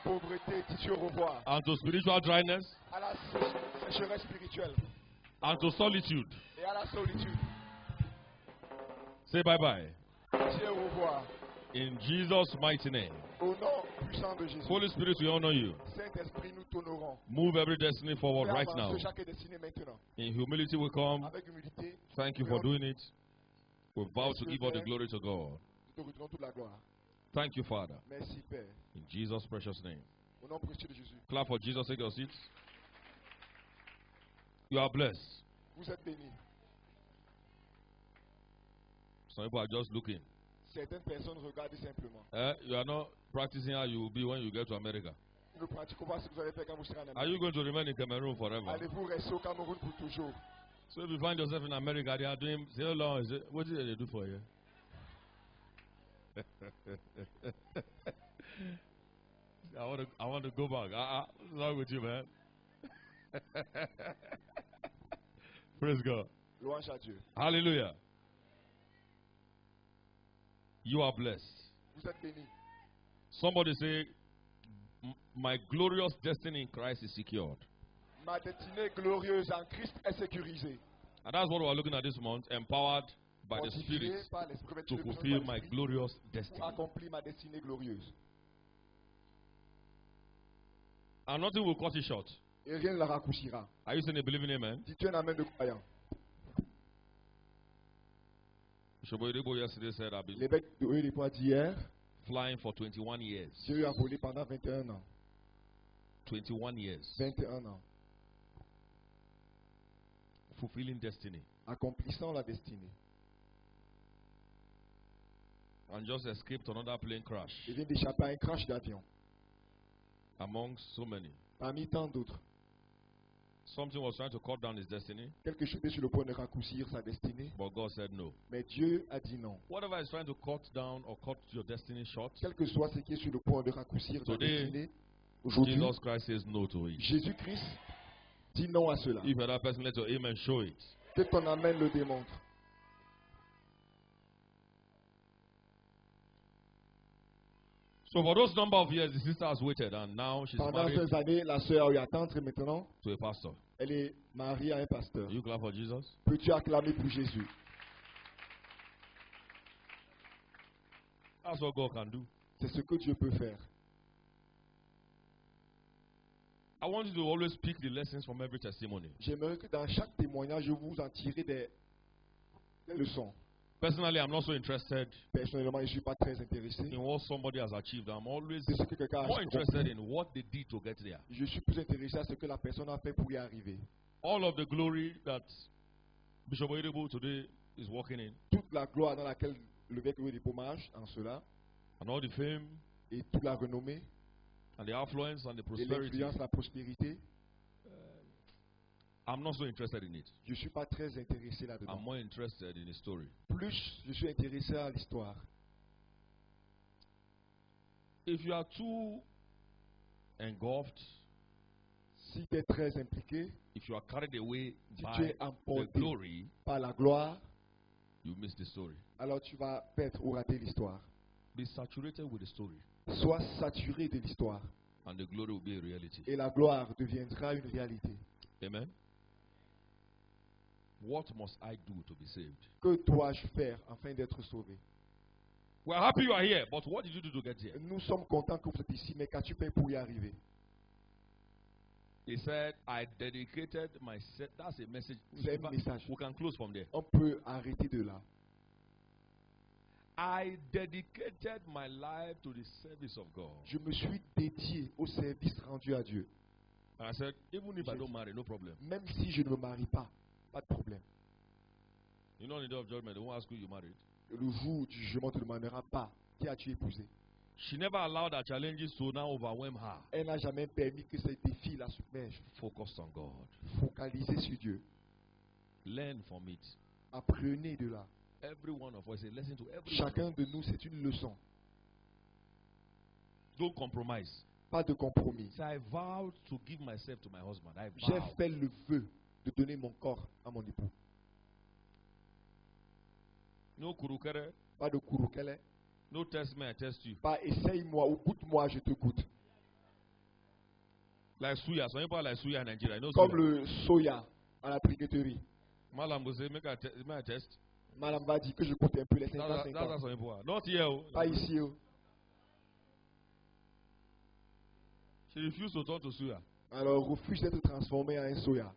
pauvreté, dis au revoir. and to spiritual dryness, À la sécheresse spirituelle and to solitude. et à la solitude. Say bye-bye. Dis au revoir. In Jesus' mighty name. Au nom puissant de Jésus. Holy Spirit, we honor you. Saint-Esprit, nous t'honorons. Move every destiny forward Fais right now. avancer chaque destinée maintenant. In humility we come. Avec humilité, Thank you for doing it. We vow to give all the glory to God. nous te redonnons toute la gloire. Thank you, Father. Merci, Père. In Jesus' precious name. Au nom précieux de Jésus. Clap for Jesus. Take your seats. You are blessed. Vous êtes bénis. Some people are just looking. Certaines personnes regardent simplement. You are not practicing how you will be when you get to America. Nous ne pratiquons pas ce que vous allez faire quand vous serez en Are you Amérique. going to remain in Cameroon forever? Allez-vous rester au Cameroun pour toujours? So if you find yourself in America, they are doing, say, how long is it? What did they do for you? I want to go back. What's wrong with you, man? Praise God. Louange à Dieu. Hallelujah. You are blessed. Vous êtes bénis. Somebody say, my glorious destiny in Christ is secured. Ma destinée glorieuse en Christ est sécurisée. And that's what we're looking at this month, empowered by the Spirit Fortifiée par l'Esprit, to fulfill my glorious destiny. pour accomplir ma destinée glorieuse. And nothing will cut it short. Et rien ne la raccourcira. Are you saying a believing amen? Dis-tu un amen de croyant. Bishop Oyedepo yesterday said, I've been L'évêque de Oyedepo d'hier, flying for 21 years. j'ai eu à voler pendant 21 ans. 21 years. 21 ans. Fulfilling destiny. Accomplissant la destinée. And just escaped another plane crash Il vient d'échapper à un crash d'avion. among so many. Parmi tant d'autres. Something was trying to cut down his destiny, Quelque chose est sur le point de raccourcir sa destinée. but God said no. Mais Dieu a dit non. Whatever is trying to cut down or cut your destiny short, Quel que soit ce qui est sur le point de raccourcir ta Today, destinée, aujourd'hui, Jesus Christ says no to it. Jésus-Christ dit non à cela. If another person let your amen show it. Que ton amen le démontre. So for those number of years, the sister has waited, and now she's Pendant married ces années, la sœur a eu à attendre et maintenant, to a pastor. elle est mariée à un pasteur. Are you glad for Jesus? Peux-tu acclamer pour Jésus? That's what God can do. C'est ce que Dieu peut faire. I want you to always pick the lessons from every testimony. J'aimerais que dans chaque témoignage, vous en tirez des leçons. Personally, I'm not so interested Personnellement, je ne suis pas très intéressé. in what somebody has achieved. I'm always C'est ce que quelqu'un a more interested accompli. in what they did to get there. Je suis plus intéressé à ce que la personne a fait pour y arriver. All of the glory that Bishop Oyedepo today is walking in, Toute la gloire dans laquelle le vêque des pommages en cela, and all the fame, et toute la renommée, and the affluence, and the et prosperity, l'influence, la prospérité, I'm not so interested in it. je ne suis pas très intéressé I'm là-dedans. more interested in the story. Plus je suis intéressé à l'histoire. If you are too engulfed, Si tu es très impliqué, if you are carried away si tu by es the emporté glory, par la gloire, you miss the story. alors tu vas perdre ou rater l'histoire. Be saturated with the story, Sois saturé de l'histoire and the glory will be a reality. et la gloire deviendra une réalité. Amen. What must I do to be saved? Que dois-je faire afin d'être sauvé? We're happy you are here, but what did you do to get here? Nous sommes contents que vous êtes ici, mais qu'as-tu fait pour y arriver? He said, I dedicated myself. That's a message. C'est un message. We can close from there. On peut arrêter de là. I dedicated my life to the service of God. Je me suis dédié au service rendu à Dieu. And I said, even if I don't marry, no problem. Même si je ne me marie pas, pas de problème. You know, in the day of judgment, they won't ask who you married. Le jour du jugement, on ne te demandera pas qui as-tu épousé. She never allowed her challenges to now overwhelm her. Elle n'a jamais permis que ces défis la submergent. Focus on God. Focalisez sur Dieu. Learn from it. Apprenez de là. Every one of us, a lesson to everyone. Chacun de nous, c'est une leçon. Don't compromise. Pas de compromis. So I vowed to give myself to my husband. I J'ai vowed. fait le vœu de donner mon corps à mon époux. No kurukere. Pas de kouroukele. No test me, I test you. Pas essaye-moi ou goûte-moi, je te goûte. Like suya. Some people are like suya in Nigeria. You know Comme suya? le soya à la briqueterie. Malam will say, make a test. Madame va dire que je compte un peu les That's how 50-50. some people are. Not here. Oh. Pas ici. Oh. She refused to turn to suya. Alors refuse d'être transformé en un soya.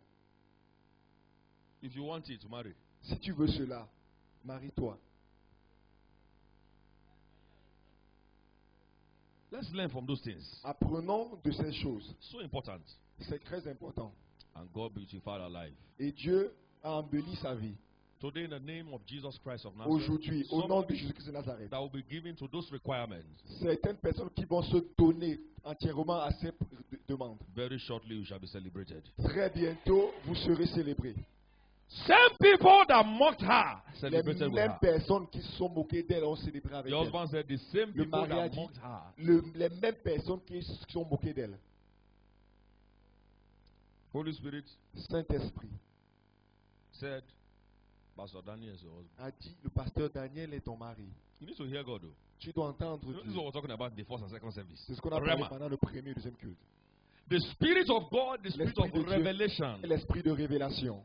If you want it, marry. Si tu veux cela, marie-toi. Let's learn from those things. Apprenons de ces choses. So important. C'est très important. And God beautified our life. Et Dieu a embelli sa vie. Today, in the name of Jesus Christ of Nazareth, Aujourd'hui, au nom de Jésus-Christ de Nazareth, that will be given to those requirements. certaines personnes qui vont se donner entièrement à ces demandes. Very shortly, you shall be celebrated. Très bientôt, vous serez célébrés. Same people that mocked her Les celebrated with mêmes her. personnes qui se sont moquées d'elle ont célébré avec The elle. husband said, the same Le people mari a that dit, mocked her. les mêmes personnes qui se sont moquées d'elle. Holy Spirit Saint-Esprit said, Pastor Daniel is your husband. a dit, le pasteur Daniel est ton mari. You need to hear God, though. Tu dois entendre This is Dieu. what we're talking about in the first and second service. C'est ce qu'on a parlé Rema. pendant le premier et le deuxième culte. The Spirit of God, the Spirit L'Esprit of de Dieu revelation. et l'esprit de révélation.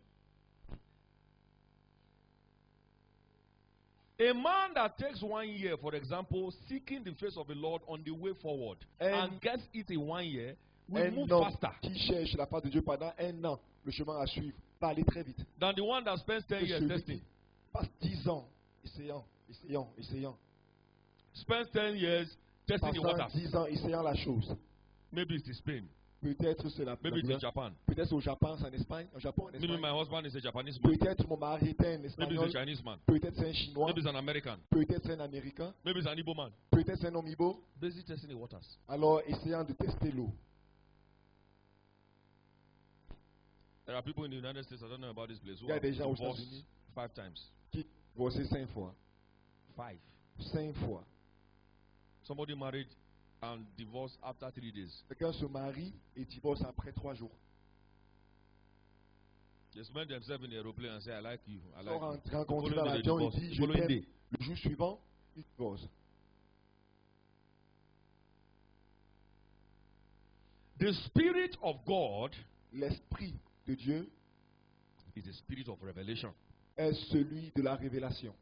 A man that takes 1 year, for example, seeking the face of the Lord on the way forward, and gets it in 1 year, will Un move homme faster qui cherche la face de Dieu pendant un an, le chemin à suivre, va aller très vite. than the one that spends 10 Que years celui testing. qui passe 10 ans, essayant. Spends 10 years testing the Passant waters. 10 ans, essayant la chose. Maybe it's in Spain. Peut-être c'est Maybe it's in Japan. Peut-être au Japon, c'est en Espagne. Au Japon, en Maybe Espagne. my husband is a Japanese man. Peut-être mon mari est un Maybe it's Espagnol. a Chinese man. Peut-être c'est un Chinois. Maybe it's an American. Peut-être c'est un Américain. Maybe it's an Igbo man. Peut-être c'est un homme Igbo. Busy testing the waters. Alors, essayant de tester l'eau. There are people in the United States, I don't know about this place, who Il y a have des gens aux divorced États-Unis 5 times. qui divorcent 5 fois. 5. 5 fois. Somebody married and divorced after 3 days. Quelqu'un se marie et divorce après 3 jours. They spend themselves in the aeroplane and say, I like you. I Ils like sont you. rencontrés dans Following l'avion, the il divorce. dit je Following t'aime. day. Le jour suivant, il divorce. The Spirit of God L'Esprit de Dieu is the Spirit of revelation. est celui de la révélation.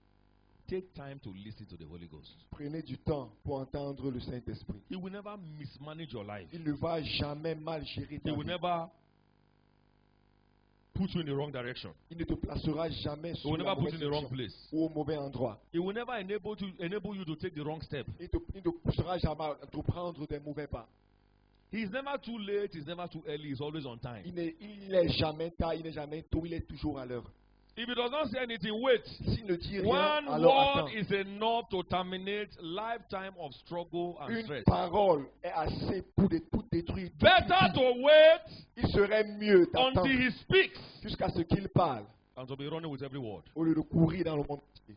Take time to listen to the Holy Ghost. Prenez du temps pour entendre le Saint-Esprit. He will never mismanage your life. Il ne va jamais mal gérer ta He will vie. never put you in the wrong direction. Il ne te placera jamais He sur will la never put you mauvaise in the wrong direction place. ou au mauvais endroit. He will never enable you to take the wrong step. Il ne te poussera jamais à entreprendre des mauvais pas. He's never too late, he's never too early, he's always on time. Il n'est jamais tard, il n'est jamais tôt, il est toujours à l'heure. If he does not say anything, wait. S'il ne dit rien, One alors word attends. is enough to terminate lifetime of struggle and Une stress. parole est assez pour tout détruire. toute Better une vie. to wait Il serait mieux d'attendre until he speaks jusqu'à ce qu'il parle than to be running with every word. au lieu de courir dans le monde entier.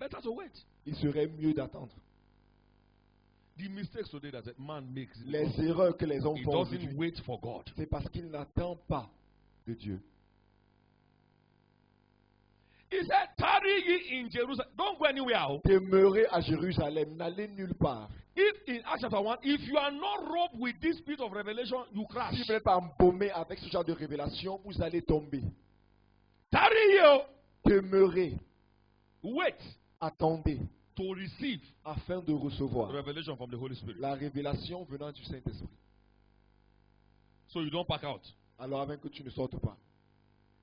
Better to wait. Il serait mieux d'attendre. The mistakes today that a man makes, Les erreurs que les hommes he font doesn't aujourd'hui, wait for God. c'est parce qu'il n'attend pas de Dieu. He said, tarry ye in Jerusalem. Don't go anywhere. Demeurez à Jérusalem, n'allez nulle part. If in Acts chapter 1, if you are not robed with this spirit of revelation, you crash. Si vous n'êtes pas embaumé avec ce genre de révélation, vous allez tomber. Tarry ye. Demeurez, Wait attendez, to receive afin de recevoir revelation from the Holy Spirit. la révélation venant du Saint-Esprit. So you don't pack out Alors avant que tu ne sortes pas,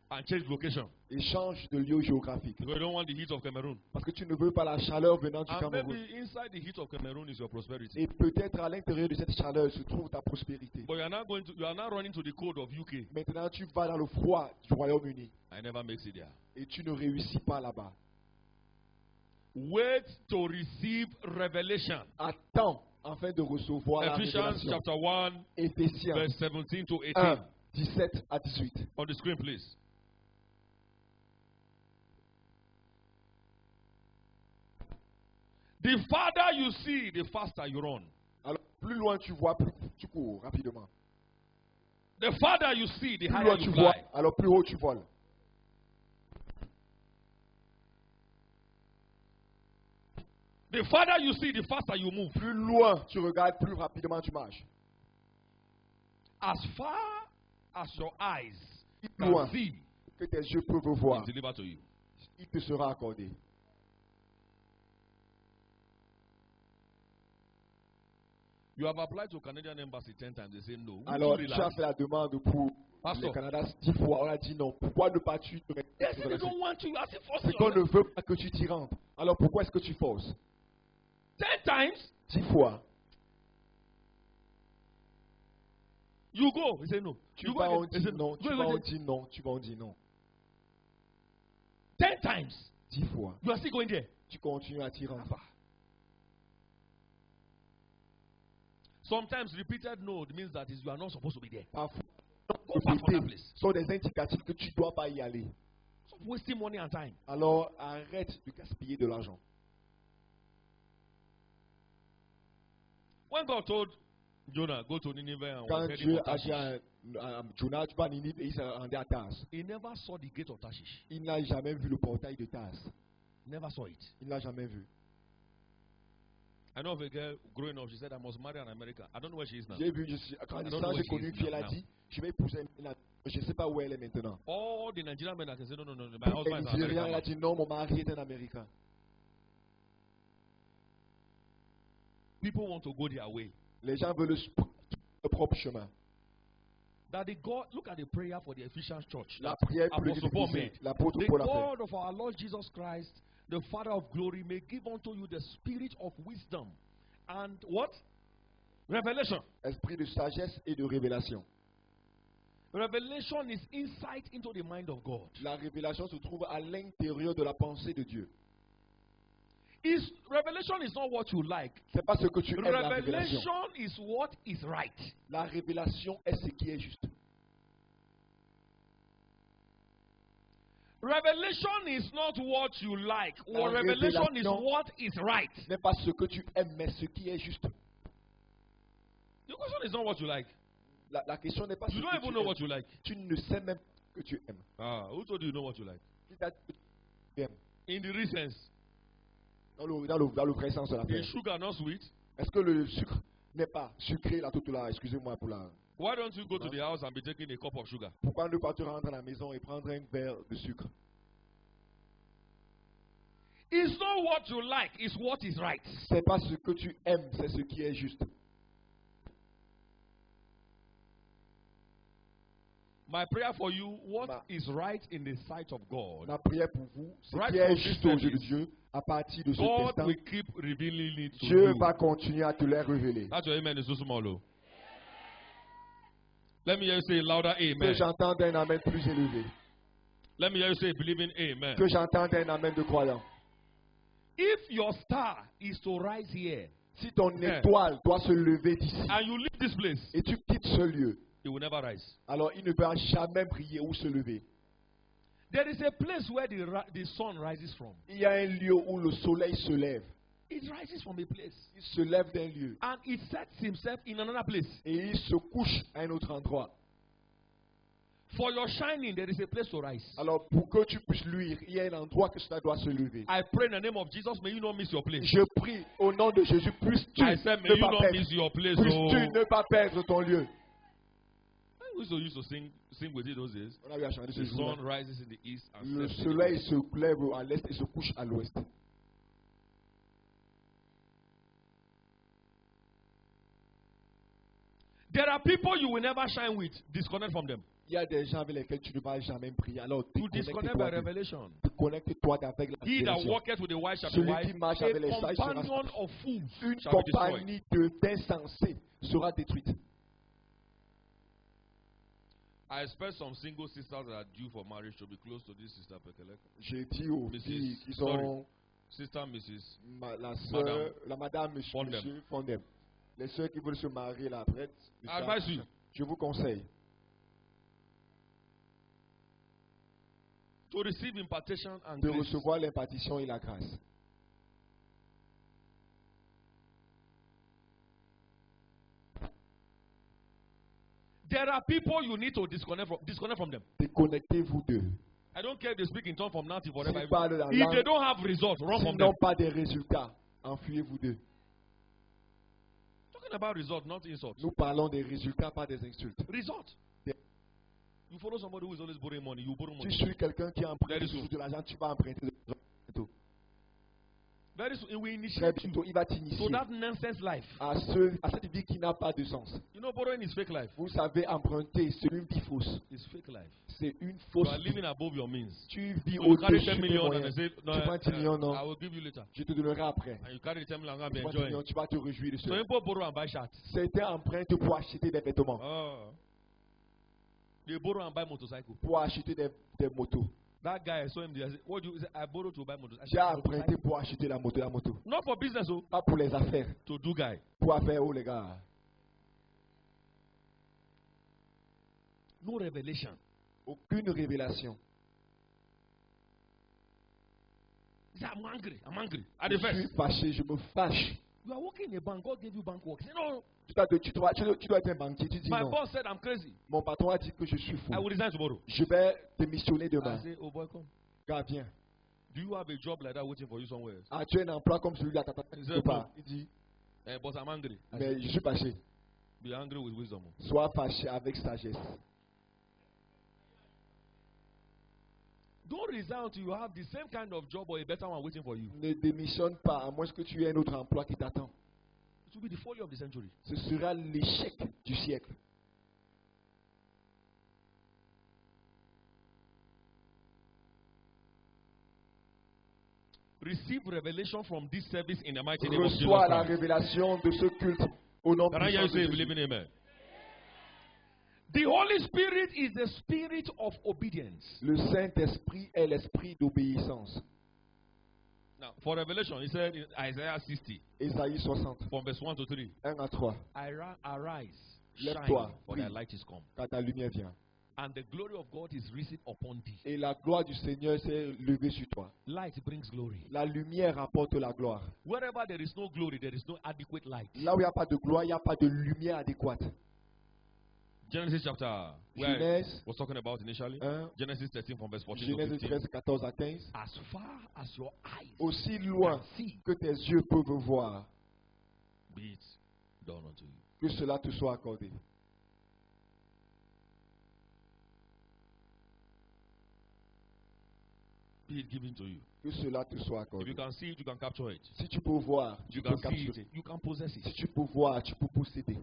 and change location. et change de lieu géographique. Because you don't want the heat of Cameroon. Parce que tu ne veux pas la chaleur venant du And Cameroun. maybe inside the heat of Cameroon is your prosperity. Et peut-être à l'intérieur de cette chaleur se trouve ta prospérité. But you are now running to the code of UK. Maintenant, tu vas dans le froid du Royaume-Uni I never makes it there. et tu ne réussis pas là-bas. Wait to receive revelation. Attends afin de recevoir la Ephesians révélation. chapter 1, Éphésiens verse 17 to 18. 1, 17 à 18. On the screen, please. The farther you see, the faster you run. Alors, plus loin tu vois, plus tu cours rapidement. The farther you see, the Plus higher loin tu you vois, fly. alors plus haut tu voles. The farther you see, the faster you move. Plus loin tu regardes, plus rapidement tu marches. as far as your eyes Loin can see, que tes yeux peuvent voir, is delivered to you. il te sera accordé. You have applied to Canadian Embassy 10 times. They say no. Alors, Will you tu as relax? fait la demande pour Pastor. le Canada 10 fois. On a dit non. Pourquoi ne pas tu te They say they don't want you. You are still forcing C'est qu'on ne yourself. veut pas que tu t'y rentres. Alors pourquoi est-ce que tu forces? 10 times, 10 fois. you go. He say no. Tu You go vas, again. on He dit say non. no. Tu Go vas, on again. dit non. Tu vas, on dit non. 10 times, 10 fois. you are still going there. Tu continues à t'y rendre. Sometimes repeated no means that you are not supposed to be there. Parfois, Go back from that répéter place. sont des indicatifs que tu ne dois pas y aller. Stop wasting money and time. Alors arrête de gaspiller de l'argent. When God told Jonah, go to Nineveh and Quand was heading Dieu for a dit Tarshish, à Jonah, tu vas à Ninive et il s'est rendu à Tars. he never saw the gate of Tarshish. Il n'a jamais vu le portail de Tars. Never saw it. Il n'a jamais vu. I know of a girl growing up, she said, I must marry an American. I don't know where she is now. J'ai vu, quand I don't know j'ai where she connu is une fille, elle a now. dit, je vais épouser je ne sais pas où elle est maintenant. All the Nigerian men that can say, no, my Elle husband is an dit rien, American elle a man. dit non, mon mari est un Américain. People want to go their way. Les gens veulent leur propre chemin. That the God, look at the prayer for the Ephesians church. La that prière pour Apostle Paul l'Église, made. l'apôtre The Paul a fait. God of our Lord Jesus Christ, the Father of glory, may give unto you the spirit of wisdom and what? Revelation. Esprit de sagesse et de révélation. Revelation is insight into the mind of God. La révélation se trouve à l'intérieur de la pensée de Dieu. Revelation is not what you like. C'est pas ce que tu aimes, la révélation. Revelation is what is right. La révélation est ce qui est juste. Revelation is not what you like. La Or revelation is révélation what is right. Ce n'est pas ce que tu aimes, mais ce qui est juste. The question is not what you like. La question n'est pas ce You que don't tu even know aimes. what you like. Tu ne sais même pas ce que tu aimes. Ah, who told you you know what you like? Qui t'a dit que tu aimes? In the real sense, Dans le vrai sens de la is paix. sugar not sweet? Est-ce que le sucre n'est pas sucré là tout là? Excusez-moi pour la. Why don't you go to the house and be taking a cup of sugar? Pourquoi ne pas te rendre à la maison et prendre un verre de sucre? It's not what you like, it's what is right. C'est pas ce que tu aimes, c'est ce qui est juste. My prayer for you, what Ma- is right in the sight of God, Ma prière pour vous, ce Right qui est from juste this aux yeux de service, Dieu, à partir de ce God instant, will keep revealing it to Dieu you. va continuer à te les révéler. That's your amen is so small. Oh. Let me hear you say louder Que amen. j'entende un amen plus élevé. Let me hear you say believing amen. Que j'entende un amen de croyant. If your star is to rise here Si ton Yeah. étoile doit se lever d'ici and you leave this place, et tu quittes ce lieu, it will never rise. alors il ne va jamais briller ou se lever. There is a place where the sun rises from. Il y a un lieu où le soleil se lève. It rises from a place. Il se lève d'un lieu And it sets himself in another place. et il se couche à un autre endroit. For your shining, there is a place to rise. Alors pour que tu puisses luire, il y a un endroit que cela doit se lever. I pray in the name of Jesus, may you not miss your place. Je prie au nom de Jésus, puisses-tu I said, may ne you pas not perdre, miss your place. puisses-tu Oh. ne pas perdre ton lieu. We used to sing with it those days. On a eu à chanter ce The jour-là. sun rises in the east and Le sets in the soleil west. se lève à l'est et se couche à l'ouest. There are people you will never shine with. Disconnect from them. Il y a des gens avec lesquels tu ne vas jamais prier. Alors To disconnect by revelation. déconnecte-toi avec la He that révélation. walketh with the wise shall be Celui wise. qui marche A avec les sages sera companion of fools Une shall be destroyed. compagnie d'insensés sera détruite. I expect some single sisters that are due for marriage to be close to this sister Pekelek. J'ai dit aux Mrs. filles qui Sorry. sont Sister Mrs. la sœur, la madame, Fondem. monsieur Fondem. Les sœurs qui veulent se marier, la prête, I advise you je vous conseille to receive impartation and de grace. recevoir l'impartition et la grâce. There are people you need to disconnect from them. Déconnectez-vous d'eux. I don't care if they speak in tongues from now till forever. S'ils parlent dans If langue, they don't have results, run s'ils from them. n'ont pas de résultats, enfuyez-vous d'eux. Talking about results, not insults. Nous parlons des résultats, pas des insultes. Results. You follow somebody who is always borrowing money, you borrow Tu money. suis quelqu'un qui emprunte Very soon. toujours de l'argent, tu vas emprunter de l'argent bientôt. Very soon, we Très initiate you bientôt, il va to t'initier that nonsense life. à cette vie qui n'a pas de sens. You know, borrowing is fake life. Vous savez, emprunter, c'est une vie fausse. It's fake life. C'est une You fausse are vie. living above your means. Tu vis So you carry au-dessus 10 de tes million and moyens. they say, no, Tu prends 10 millions, non. I will give you later. Je te donnerai après. And you carry the 10 million and Tu be prends 10 millions, enjoying. tu vas te réjouir de So cela. people borrow and buy shirts. C'était emprunté pour acheter des vêtements, Oh. They borrow and buy motorcycle. pour acheter des motos. That guy, I saw him there. I said, what do you say? I borrowed to buy motorcycle. J'ai emprunté pour acheter la moto. Not for business, oh, Pas pour les affaires, to do guy. pour affaires, oh les gars. No revelation. Aucune révélation. He said, I'm angry. At Je the suis first, fâché, je me fâche. you are working in a bank. God gave you bank work. He said, no, Tu dois être un banquier, tu dis my non. boss said I'm crazy. Mon patron a dit que je suis fou. I will resign tomorrow. Je vais démissionner I demain. say, oh boy, come. Gars, viens. Do you have a job like that waiting for you somewhere else? As-tu un emploi comme celui-là, He said, pas. no. Il dit, But I'm angry. I mais said, je suis fâché. be angry with wisdom. Sois fâché avec sagesse. Don't resign until you have the same kind of job or a better one waiting for you. Ne démissionne pas, à moins que tu aies un autre emploi qui t'attend. It will be the folly of the century. Ce sera l'échec du siècle. Receive revelation from this service in the mighty name of Jesus Reçois la Christ. révélation de ce culte au nom Can I hear puissant you de say, Jésus. believe in amen? The Holy Spirit is the spirit of obedience. Le Saint-Esprit est l'esprit d'obéissance. Now, for revelation, he said in Isaiah 60, Ésaïe 60, from verse 1 to 3, 1 à 3. Arise, shine, Lève-toi, for prie. thy light is come, Quand ta lumière vient. and the glory of God is risen upon thee. Et la gloire du Seigneur s'est levée sur toi. Light brings glory. La lumière apporte la gloire. Wherever there is no glory, there is no adequate light. Là où il n'y a pas de gloire, il n'y a pas de lumière adéquate. Genesis chapter, where I Genèse was talking about initially, 1, Genesis 13 from verse 14 to Genèse 15. 13, 14 à 15. As far as your eyes Aussi loin can see, que tes yeux peuvent voir, be it done unto you. que cela te soit accordé. Be it given to you. Que cela te soit If accordé. you can see it, you can capture it. Si tu peux voir, tu You peux can see capturer. it, you can possess Si it. tu peux voir, tu peux posséder.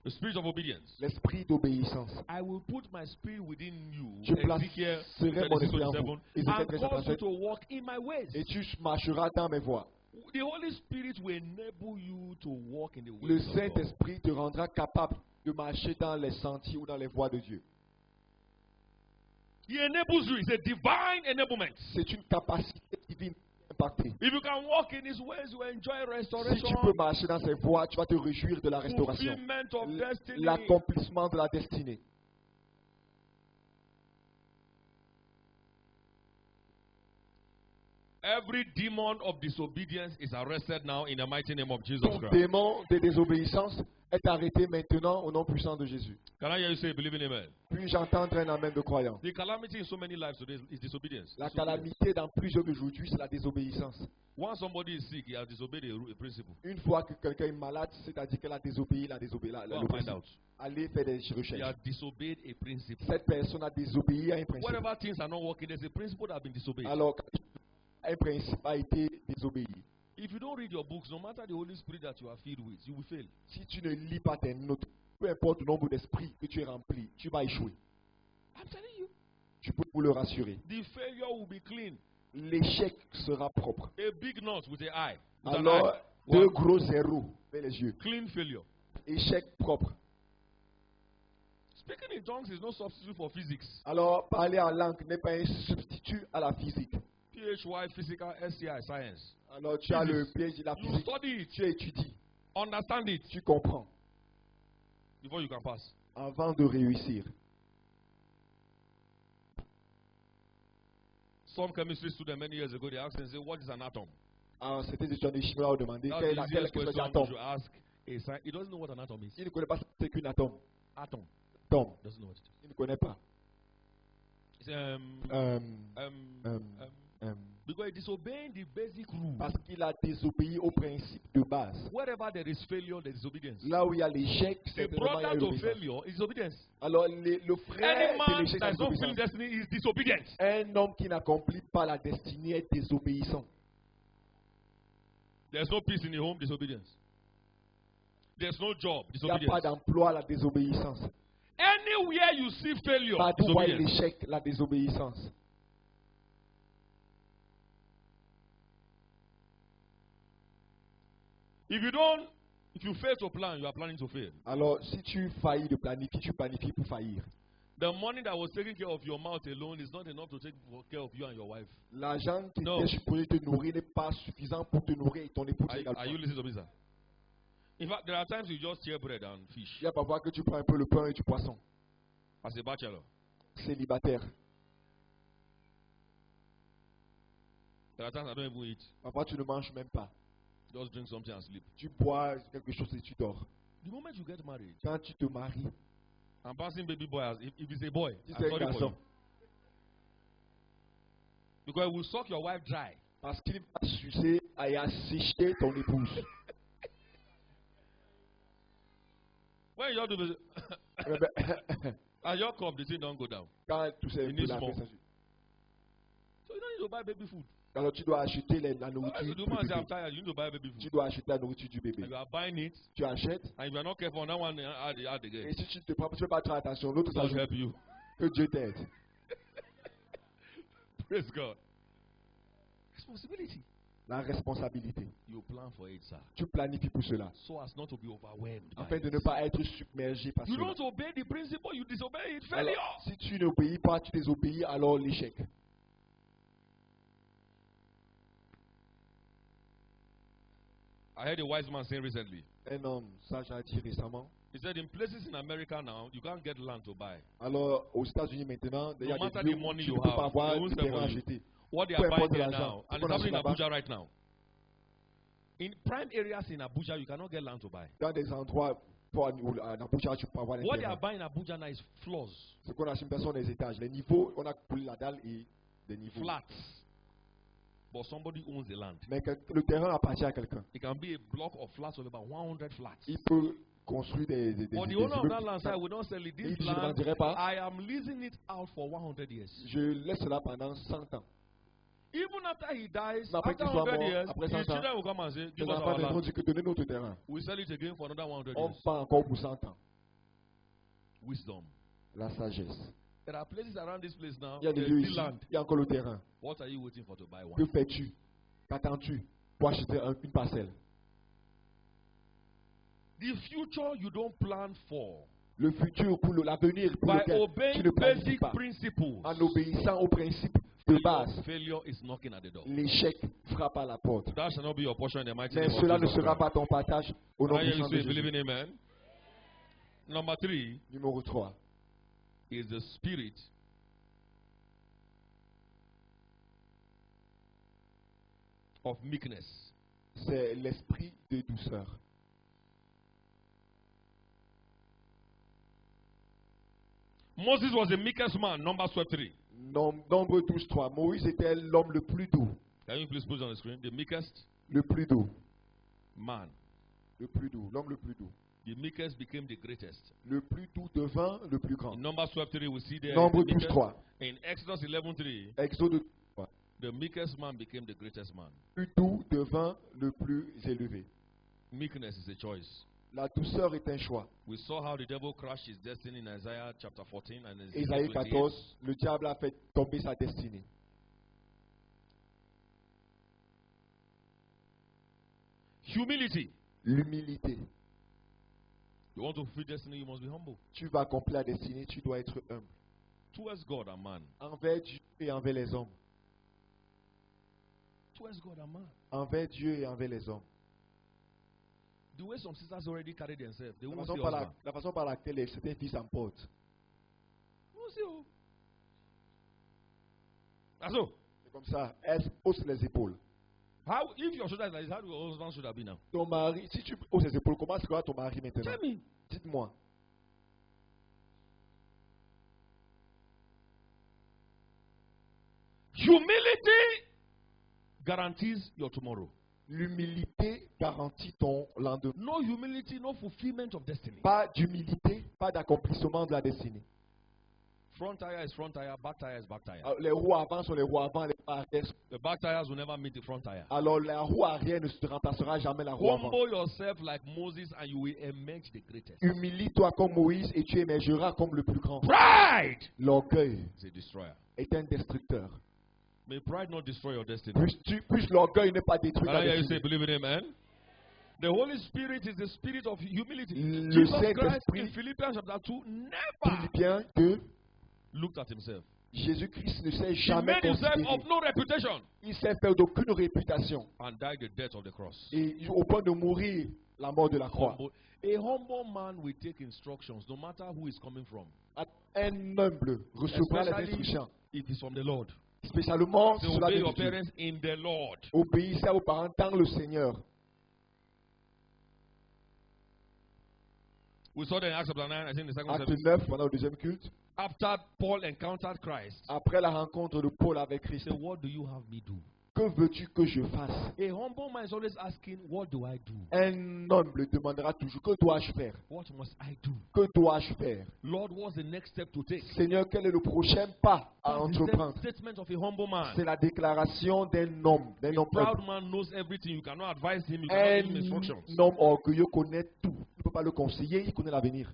The spirit of obedience. L'esprit d'obéissance. I will put my spirit within you. Je Ezekiel placerai mon 36, esprit en 27, vous. and Ézéchiel cause you 37. to walk in my ways. Et tu marcheras dans mes voies. The Holy Spirit will enable you to walk in the Le ways of God. Saint-Esprit te rendra capable de marcher dans les sentiers ou dans les voies de Dieu. He enables you. It's a divine enablement. C'est une capacité divine impactée. If you can walk in His ways, you enjoy Si restoration, tu peux marcher dans ses voies, tu vas te réjouir de la restauration, fulfillment of destiny. l'accomplissement de la destinée. Every demon of disobedience is arrested now in the mighty name of Jesus Tout Christ. démon de désobéissance est arrêté maintenant au nom puissant de Jésus. Can I hear you say, believe in amen? Puis-je entendre un amen de croyant? The calamity in so many lives today is disobedience. La Disobedience. calamité dans plusieurs aujourd'hui, c'est la désobéissance. Once somebody is sick, he has disobeyed a principle. Une fois que quelqu'un est malade, c'est-à-dire qu'elle a désobéi, Go le and find principe. out. Allez faire des He recherches. has disobeyed a principle. Cette personne a désobéi à un principe. Wherever things are not working, there's a principle that has been disobeyed. Alors, un principe a été désobéi. If you don't read your books, no matter the Holy Spirit that you are filled with, you will fail. Si tu ne lis pas tes notes, peu importe le nombre d'esprits que tu es rempli, tu vas échouer. I'm telling you. Tu peux vous le rassurer. The failure will be clean. L'échec sera propre. A big knot with an eye. With an Alors, eye. deux One. gros zéros vers les yeux. Clean failure. Échec propre. Speaking in tongues is no substitute for physics. Alors, parler en langue n'est pas un substitut à la physique. PHY, physical, SCI, science. Alors, tu as le piège de la You physique. study it. Tu étudies, Understand it tu comprends before you can pass. avant de réussir. Some chemistry student many years ago, they asked and said, what is an atom? Alors, c'était des étudiants de chimie ont demandé That's quelle est the la easiest question question you d'atome. should ask a scientist. He doesn't know what an atom is. Il ne connaît pas ce qu'est qu'une atome. Atom. Atome. Doesn't know what it is. Il ne connaît pas. It's, Um, um, um, um, Because he's disobeying the basic rule. Parce qu'il a désobéi aux principes de base. Wherever there is failure, there is disobedience. Là où il y a l'échec, The certainement il y a brother to l'obéissance. failure is disobedience. Alors le frère Any de man l'échec, that c'est is not fulfilling l'obéissance. destiny is disobedient. Un homme qui n'accomplit pas la destinée est désobéissant. There's no peace in the home, disobedience. There's no job, Il n'y a pas disobedience. d'emploi, la désobéissance. Anywhere you see failure, Partout où il y a disobedience. l'échec, la désobéissance. If you fail to plan, you are planning to fail. Alors si tu faillis de planifier, tu planifies pour faillir. The money that was taking care of your mouth alone is not enough to take care of you and your wife. L'argent qui No. était supposé te nourrir n'est pas suffisant pour te nourrir et ton épouse également. Are you listening to me, sir? In fact, there are times you just share bread and fish Il y a parfois que tu prends un peu le pain et du poisson. as a bachelor. Célibataire. There are times I don't even eat. Parfois tu ne manges même pas. Just drink something and sleep. Tu bois quelque chose et tu dors. The moment you get married, Quand tu te maries, I'm passing baby boy as if it's a boy. si I'm c'est un sorry for garçon, you. Because it will suck your wife dry. parce qu'il va sucer et assister ton épouse. When you do this, Eh ben, at your cup, the thing don't go down. Quand tout ça est You un need peu la small. fait, ça- So you don't need to buy baby food. alors tu dois acheter la As nourriture the du woman say, I'm bébé. tired, you need to buy baby Tu food. dois acheter la nourriture du bébé. And you are buying it, Tu achètes and if you are not careful on that one, add et again. si tu ne te prends, tu fais pas trop attention, l'autre ça God joue. help you. Que Dieu t'aide. Praise God. Responsibility. La responsabilité. You plan for it, sir. Tu planifies pour cela. So as not to be overwhelmed. by Afin de it. ne pas être submergé par You cela. don't obey the principle, you disobey it. Alors, Failure. si tu n'obéis pas, tu désobéis, alors l'échec. I heard a wise man saying recently. Un homme, ça j'ai dit récemment. He said in places in America now, you can't get land to buy. Alors, aux États-Unis maintenant, il y a No matter des the lieux où money tu you ne peux pas have, avoir they won't de sell terrain for à you. jeter. What they Peu are buying importe there l'argent. now, and Ce it's qu'on happening in achète là-bas, Abuja right now. In prime areas in Abuja, you cannot get land to buy. dans des endroits, où en Abuja, tu peux avoir les What they are terrains. buying in Abuja now is floors, Ce qu'on achète, ce sont des étages. Les niveaux, on a coulé la dalle et des niveaux. flats. But somebody owns the land. Mais le terrain appartient à quelqu'un. It can be a block of flats of about 100 flats. Il peut construire des But the owner of immeubles. that land said, we don't sell it. Il This dit, je ne land, vendirai pas. I am leasing it out for 100 years. Je laisse cela pendant 100 ans. Even after he dies, Mais après after qu'il soit 100 mort, years, après his 100 ans, children will come and say, Les give us enfants our viendront land. dire que donnez notre terrain. We sell it again for another 100 On years. vend encore pour 100 ans. Wisdom. La sagesse. There are places around this place now, Il y a des there's lieux still ici, land. il y a encore le terrain. What are you waiting for to buy one? Que fais-tu? Qu'attends-tu pour acheter une parcelle? The future you don't plan for. Le futur, pour l'avenir, pour By lequel tu obeying ne planifies basic pas. principles, En obéissant aux principes de base, failure is knocking at the door. l'échec frappe à la porte. That shall not be your portion in the mighty Mais name of cela ne Jesus sera Christ. pas ton partage au nom Can I hear puissant you de say, believe Jésus. in amen? Number 3 Numéro 3. is the spirit of meekness. C'est l'esprit de douceur. Moses was the meekest man, Numbers 12:3. Nombre 12, 3. Moïse était l'homme le plus doux. Can you please put it on the screen? The meekest Le plus doux. man. Le plus doux. L'homme le plus doux. The meekest became the greatest. Le plus doux devint le plus grand. In Numbers 12:3, we see there. Nombre the 12, meekest. 3. In Exodus 11:3, Exode 3. the meekest man became the greatest man. Le plus doux devint le plus élevé. Meekness is a choice. La douceur est un choix. We saw how the devil crushed his destiny in Isaiah chapter 14 and Ezekiel Ésaïe 28. 14, le diable a fait tomber sa destinée. Humility. L'humilité. You want to fulfill destiny, you must be humble. Tu vas accomplir la destinée, tu dois être humble. Towards God and man. Envers Dieu et envers les hommes. Towards God and man. Envers Dieu et envers les hommes. The way some sisters already carry themselves, they La won't façon see par, husband. la façon par laquelle certains filles s'emportent. They won't see you. That's all. C'est comme ça. Elles haussent les épaules. How, if your shoulder is like this, how do your husband should have been now? Ton mari, si tu hausses les épaules, comment sera ton mari maintenant? Tell me. Dites-moi. Humility guarantees your tomorrow. L'humilité garantit ton lendemain. No humility, no fulfillment of destiny. Pas d'humilité, pas d'accomplissement de la destinée. Front tire is front tire, back tire is back tire. Alors, les roues avant sont les roues avant, les roues arrière. The back tires will never meet the front tire. Alors la roue arrière ne se remplacera jamais la roue avant. Humble yourself like Moses and you will emerge the greatest. Humilie-toi comme Moïse et tu émergeras comme le plus grand. Pride L'orgueil is a destroyer. est un destructeur. May pride not destroy your destiny. Plus l'orgueil n'est pas détruit Can ta I hear you say, destinée. believe in Amen? The Holy Spirit is the spirit of humility. Le Jesus Christ Saint-Esprit, in Philippians chapter 2 never Philippiens 2, looked at himself. Jésus-Christ ne s'est He jamais made himself considéré. of no reputation Il s'est fait d'aucune réputation. and died the death of the cross. Et au point de mourir la mort de la croix. A humble man will take instructions no matter who is coming from. Un humble recevra les Especially instructions. if it's from the Lord. Spécialement, So cela obey vient your de Dieu. parents in the Lord. Obéissez à vos parents dans le Seigneur. We saw that in Acts chapter 9, I think the second Acte service. 9, pendant le deuxième culte. After Paul encountered Christ, Après la rencontre de Paul avec he Christ, said, what do you have me do? que veux-tu que je fasse? A humble man is always asking, what do I do? Un humble demandera toujours, que dois-je faire? What must I do? Que dois-je faire? Lord, what's the next step to take? Seigneur, quel est le prochain pas à That's the entreprendre? statement of a humble man. C'est la déclaration d'un homme humble. Proud man knows everything. You cannot advise him. You cannot give him instructions. Un homme orgueilleux connaît tout. Il ne peut pas le conseiller, il connaît l'avenir.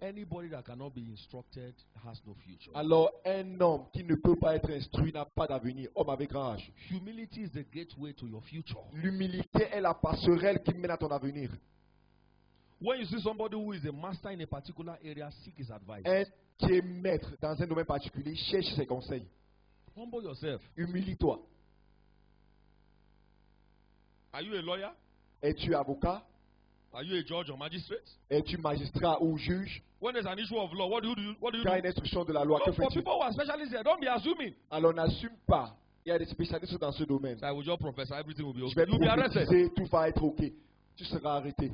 Anybody that cannot be instructed has no future. Alors, un homme qui ne peut pas être instruit n'a pas d'avenir. Homme avec grand âge. Humility is the gateway to your future. L'humilité est la passerelle qui mène à ton avenir. When you see somebody who is a master in a particular area, seek his advice. Un qui est maître dans un domaine particulier, cherche ses conseils. Humble yourself. Humilie-toi. Are you a lawyer? Es-tu avocat? Are you a judge or magistrate? Es-tu magistrat ou juge? When there's an issue of law, what do you do? What do you Quand il y a do? une instruction de la loi, que Look for fais-tu? people who are specialists here. Don't be assuming. Alors n'assume pas. Il y a des spécialistes dans ce domaine. So I will just profess everything will be Je okay. vais You'll be arrested. prophétiser, tout va être ok. Tu seras arrêté.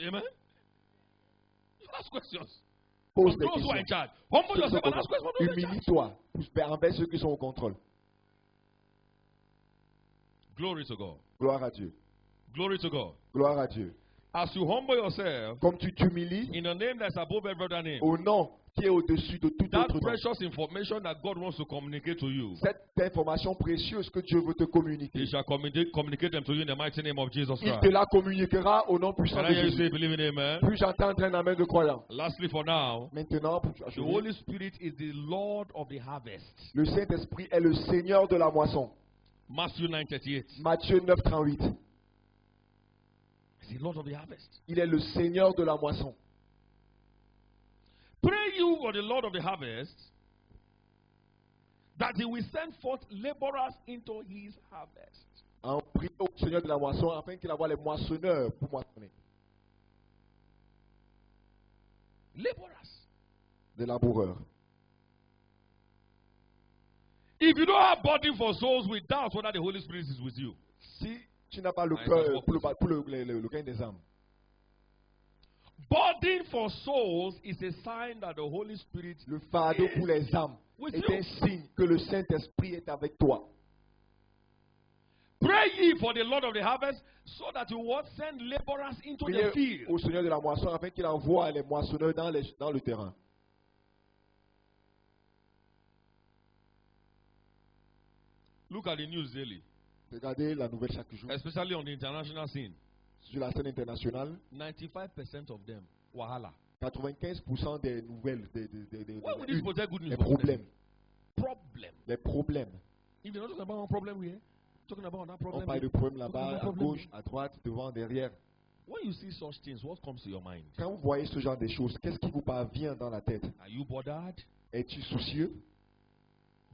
Amen. You ask questions. Pose From des those who are in questions. charge. Humble Ceux qui sont yourself and ask questions from those in charge. Humilie-toi envers ceux qui sont au contrôle. Glory to God. Gloire à Dieu. Glory to God. Gloire à Dieu. As you humble yourself Comme tu t'humilies in a name that's above every other name, au nom qui est au-dessus de tout that autre nom. precious information that God wants to communicate to you, Cette information précieuse que Dieu veut te He communiquer, shall communicate them to you in the mighty name of Jesus il te Christ. la communiquera au nom puissant Can de I hear you Jésus. say, believe in Amen? Puis-je entendre un amen de croyant? Lastly, for now, Maintenant, pour the achever, Holy Spirit is the Lord of the harvest. le Saint-Esprit est le Seigneur de la moisson. Matthew 9:38. Matthieu 9, 38. He's the Lord of the harvest. Il est le Seigneur de la moisson. Pray you for the Lord of the harvest that He will send forth laborers into His harvest. En priant au Seigneur de la moisson afin qu'il envoie les moissonneurs pour moissonner. Laborers. Des laboureurs. If you don't have body for souls, we doubt whether the Holy Spirit is with you. Si tu n'as pas le Ah, cœur ça se voit pour le gain des âmes. Burden for souls is a sign that the Holy Spirit Le fardeau pour les âmes with est you. un signe que le Saint-Esprit est avec toi. Pray ye for the Lord of the harvest so that He will send laborers into the Priez field. au Seigneur de la moisson afin qu'il envoie les moissonneurs dans le terrain. Look at the news daily, Regardez la nouvelle chaque jour. especially on the international scene. Sur la scène internationale, 95% of them, wahala. 95% des nouvelles, Why would this protect good news? les for problèmes. Problem. Les problèmes. If you're not talking about one problem here, talking about that On problem. parle de here. problèmes là-bas, à Problème. gauche, à droite, devant, derrière. When you see such things, what comes to your mind? Quand vous voyez ce genre de choses, qu'est-ce qui vous parvient dans la tête? Are you bothered? Es-tu soucieux?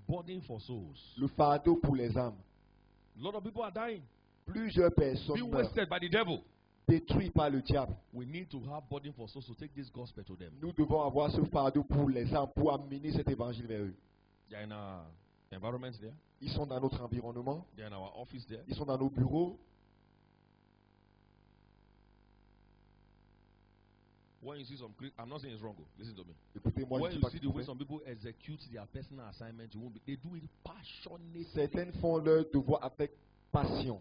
Burden for souls. Le fardeau pour les âmes. A lot of people are dying, Plusieurs personnes being meurent, wasted by the devil. détruites par le diable. We need to have burden for souls to take this gospel to them. Nous devons avoir ce fardeau pour les âmes, pour amener cet évangile vers eux. They are in our environment there. Ils sont dans notre environnement, They are in our office there. ils sont dans nos bureaux. When you see some, I'm not saying it's wrong. Listen to me. Écoutez-moi, When je dis you pas see que the c'est way vrai. some people execute their personal assignment, you won't be. They do it passionately. Certaines font leur devoir avec passion.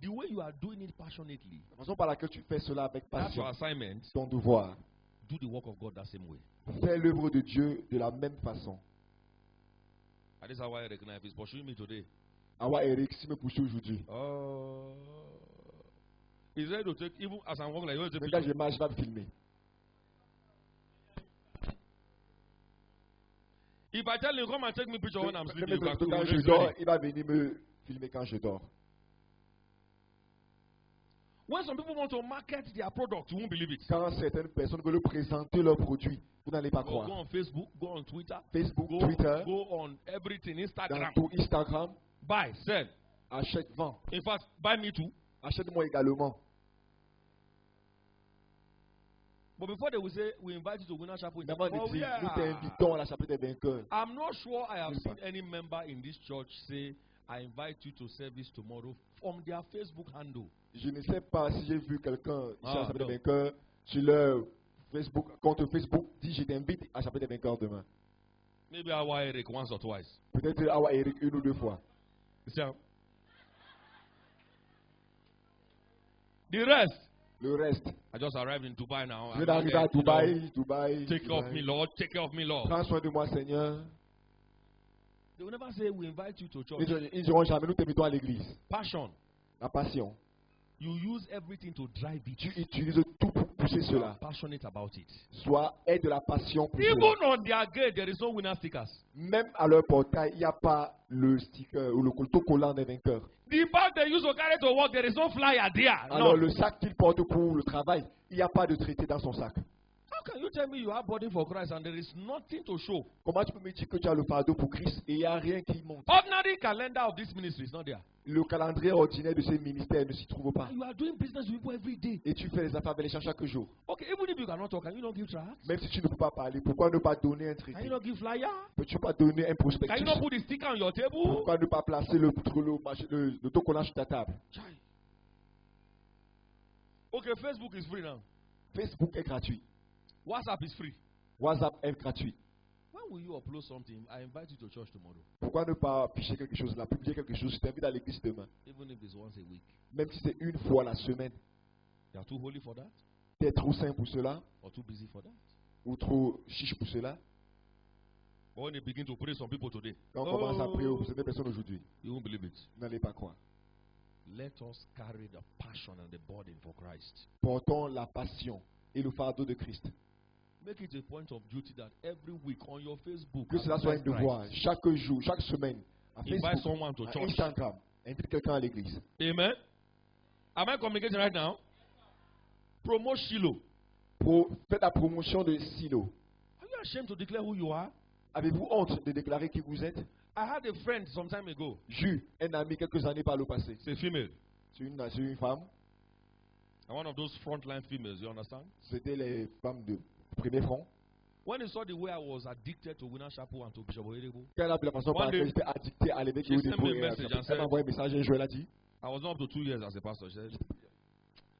The way you are doing it passionately, La façon par laquelle tu fais cela avec that's your passion, assignment. ton devoir. Do the work of God that same way. Fais l'œuvre de Dieu de la même façon. And this is how I recognize if he's pursuing me today. Awa Eric, si me poursuit aujourd'hui. He's ready to take, even as I'm walking like you, Même quand je marche, je vais me filmer. if I tell him, come and take me picture when I'm sleeping, you Même can quand do je dors, il va venir me filmer quand je dors. When some people want to market their product, you won't believe it. Quand certaines personnes veulent présenter leurs produits, vous n'allez pas Go croire. on Facebook, go on Twitter, Facebook, go, Twitter, go on everything, dans Instagram. tout Instagram, Buy, sell. achète, vends. In fact, buy me too. Achète-moi également. But before they will say, we invite you to Winner Chapel. D'abord, Oh, il dit, yeah. nous t'invitons à la chapelle des vainqueurs. I'm not sure I have Yes, seen sir. any member in this church say, I invite you to service tomorrow from their Facebook handle. Je ne sais pas si j'ai vu quelqu'un ici à la chapelle non. des vainqueurs sur leur Facebook, compte Facebook, dit je t'invite à la chapelle des vainqueurs demain. Maybe I want Eric once or twice. Peut-être Awa Eric une ou deux fois. You see? The rest. Le reste, I just arrived in Dubai now. je viens d'arriver à Dubaï. Take care of me, Lord. Take care of me, Lord. Prends soin de moi, Seigneur. They will never say, we invite you to church. Ils diront jamais, nous t'invitons à l'église. Passion. La passion. You use everything to drive it. Tu utilises tout pour pousser You are cela. passionate about it. Aie de la passion pour Even cela. on their gate, there is no winner stickers. Même à leur portail, il n'y a pas le sticker ou le autocollant des vainqueurs. The bag they use to carry to work, there is no flyer there. Alors No. le sac qu'il porte pour le travail, il n'y a pas de traité dans son sac. How can you tell me you have body for Christ and there is nothing to show? Comment tu peux me dire que tu as le fardeau pour Christ et il n'y a rien qui monte? Ordinary calendar of this ministry is not there. Le calendrier ordinaire de ces ministères ne s'y trouve pas. You are doing business with people every day. Et tu fais les affaires avec les gens chaque jour. Okay, even if you cannot talk, can you not give tracts? Même si tu ne peux pas parler, pourquoi ne pas donner un Can you traité? not give flyer? Peux-tu pas donner un Can prospectus? you not put the sticker on your table? Pourquoi ne pas placer le autocollant sur ta table? Chai. Okay, Facebook is free now. Facebook est gratuit. WhatsApp is free. WhatsApp est gratuit. When will you upload something? I invite you to church tomorrow. Pourquoi ne pas afficher quelque chose là, publier quelque chose? Je t'invite à l'église demain. Even if it's once a week. Même si c'est une fois la semaine. You are too holy for that? Tu es trop saint pour cela Or too busy for that? ou trop chiche pour cela. But when they begin to pray some people today, Quand on commence à prier pour certaines personnes aujourd'hui, you won't believe it. vous n'allez pas croire. Let us carry the passion and the burden for Christ. Portons la passion et le fardeau de Christ. Make it a point of duty that every week on your Facebook, Que cela soit un advertise devoir. Christ. Chaque jour, chaque semaine, à Invite Facebook, someone to à church. Instagram, invite quelqu'un à l'église. Amen. Am I communicating right now? Promote Shiloh. Faites la promotion de Silo. Are you ashamed to declare who you are? Avez-vous honte de déclarer qui vous êtes? I had a friend some time ago. J'ai eu un ami quelques années par le passé. It's a female. C'est une femme. And one of those frontline females, you understand? C'était les femmes de premier front. When he saw the way I was addicted to Winner Chapel and to Bishop Oyedepo, Quand elle a vu la façon par One day, laquelle j'étais addicté à l'évêque she de sent me a message and elle m'a envoyé un message un jour, elle a dit, I was not up to 2 years as a pastor. She said,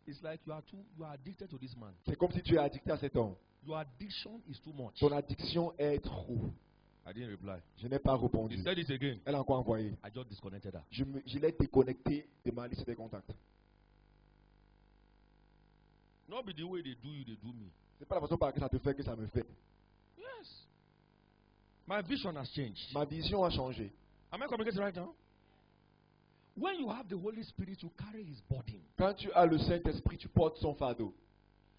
it's like you are addicted to this man. c'est comme si tu es addicté à cet homme. Your addiction is too much. Ton addiction est trop. I didn't reply. Je n'ai pas He répondu. said it again. Elle a encore envoyé. I just disconnected her. Je l'ai déconnecté de ma liste des contacts. Not be the way they do you, they do me. C'est pas la façon par laquelle ça te fait que ça me fait. Yes. My vision has changed. Ma vision a changé. Am I communicating right now? When you have the Holy Spirit, you carry his burden. Quand tu as le Saint-Esprit, tu portes son fardeau.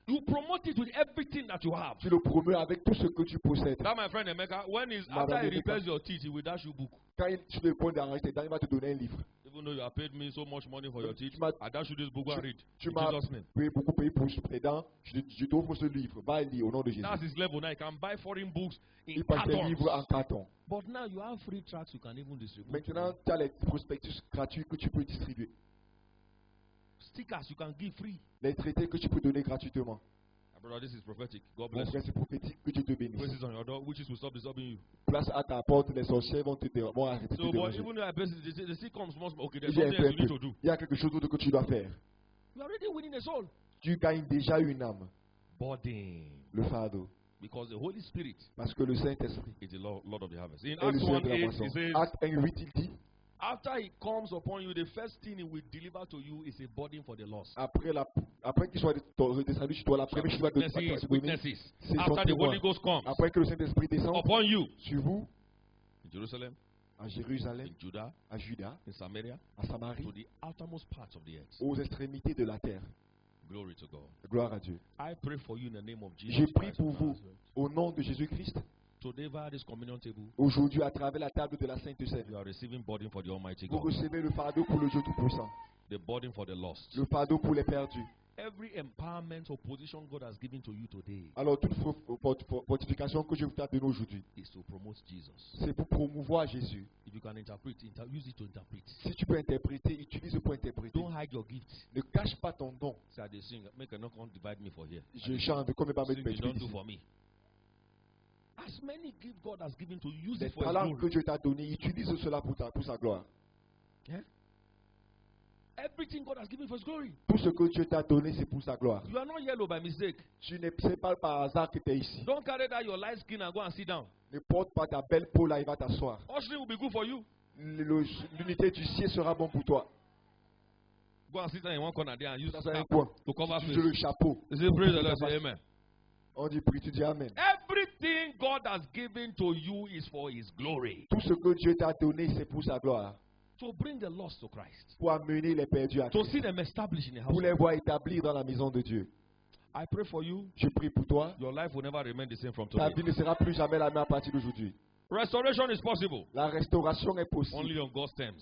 You promote it with everything that you have. Tu le promeus avec tout ce que tu possèdes. That my friend Emeka, when he's Madame after he Emeka. repairs your teeth, he will dash you book. Quand tu le prends d'arranger tes dents, il va te donner un livre. Even though you have paid me so much money for your teeth, Tu m'as- I dash you this book and read. Tu In m'as Jesus' name. beaucoup payé pour tes dents. Je t'offre ce livre. Va lire au nom de Jésus. That's his level now. You can buy foreign books in Il passe tes cartons. livres en carton. But now you have free tracts you can even distribute. Maintenant, tu as les prospectus gratuits que tu peux distribuer. Stickers you can give free. Les traités que tu peux donner gratuitement. My brother, this is prophetic. God Mon bless you. frère, c'est prophétique que Dieu te bénisse. Places on your door, witches will stop disturbing you. Place à ta porte, les sorciers vont arrêter de So, te but déranger. even though I bless it, they still comes small. Okay, there's Il y a un something else you need peu. to do. Il y a quelque chose d'autre que tu dois faire. You are already winning a soul. Tu gagnes déjà une âme. burden. le fardeau. Because the Holy Spirit Parce que le Saint-Esprit is the Lord of the harvest. In est le Acts Seigneur 1:8, de la it moisson. says, Acte 1:8, il dit, after he comes upon you, the first thing he will deliver to you is a burden for the lost. après qu'il soit redescendu sur toi, la première chose qu'il va te donner, Witnesses. c'est son After the témoin. Holy Ghost comes Après que le Saint-Esprit descende upon you, sur vous, in Jerusalem, à Jérusalem, in Judah, à Juda, in Samaria, à Samarie, to the outermost parts of the earth. aux extrémités de la terre. Glory to God. Gloire à Dieu. I pray for you in the name of Jesus Je prie Christ pour of vous Nazareth. au nom de Jésus-Christ. Today, via this communion table, Aujourd'hui, à travers la table de la Sainte Seine, you are receiving burden for the Almighty vous God, recevez le fardeau pour le Dieu Tout-Puissant, the burden for the lost. le fardeau pour les perdus. Every empowerment or position God has given to you today Alors, toute fortification que je vous donne aujourd'hui, is to promote Jesus. c'est pour promouvoir Jésus. If you can interpret, use it to interpret. Si tu peux interpréter, utilise pour interpréter. Don't hide your gift. Ne cache pas ton don. Say they sing, make a knock on divide me for here. Je chante comme pas Sing, mettre you don't do ici. for me. As many gifts God has given to use Les it for His talents que glory. Dieu t'a donnés, utilise cela pour sa gloire. Yeah? Everything God has given for His glory. Tout ce que Dieu t'a donné, c'est pour sa gloire. You are not yellow by mistake. Tu ne sais pas par hasard que tu es ici. Don't carry that your light skin and go and sit down. Ne porte pas ta belle peau là, il va t'asseoir. Ushering will be good for you. L'unité du ciel sera bon pour toi. Go and sit down in one corner there and use Ça, c'est un staff point. to cover Tu face. le chapeau. You say praise the Lord, say amen. On dit prie, tu dis Amen. Everything God has given to you is for His glory. Tout ce que Dieu t'a donné, c'est pour sa gloire. To bring the lost to Christ. Pour amener les perdus à To Christ. see them established in the house. Pour les voir établir dans la maison de Dieu. I pray for you. Je prie pour toi. Your life will never remain the same from Ta today. vie ne sera plus jamais la même à partir d'aujourd'hui. Restoration is possible. La restauration est possible. Only on God's terms.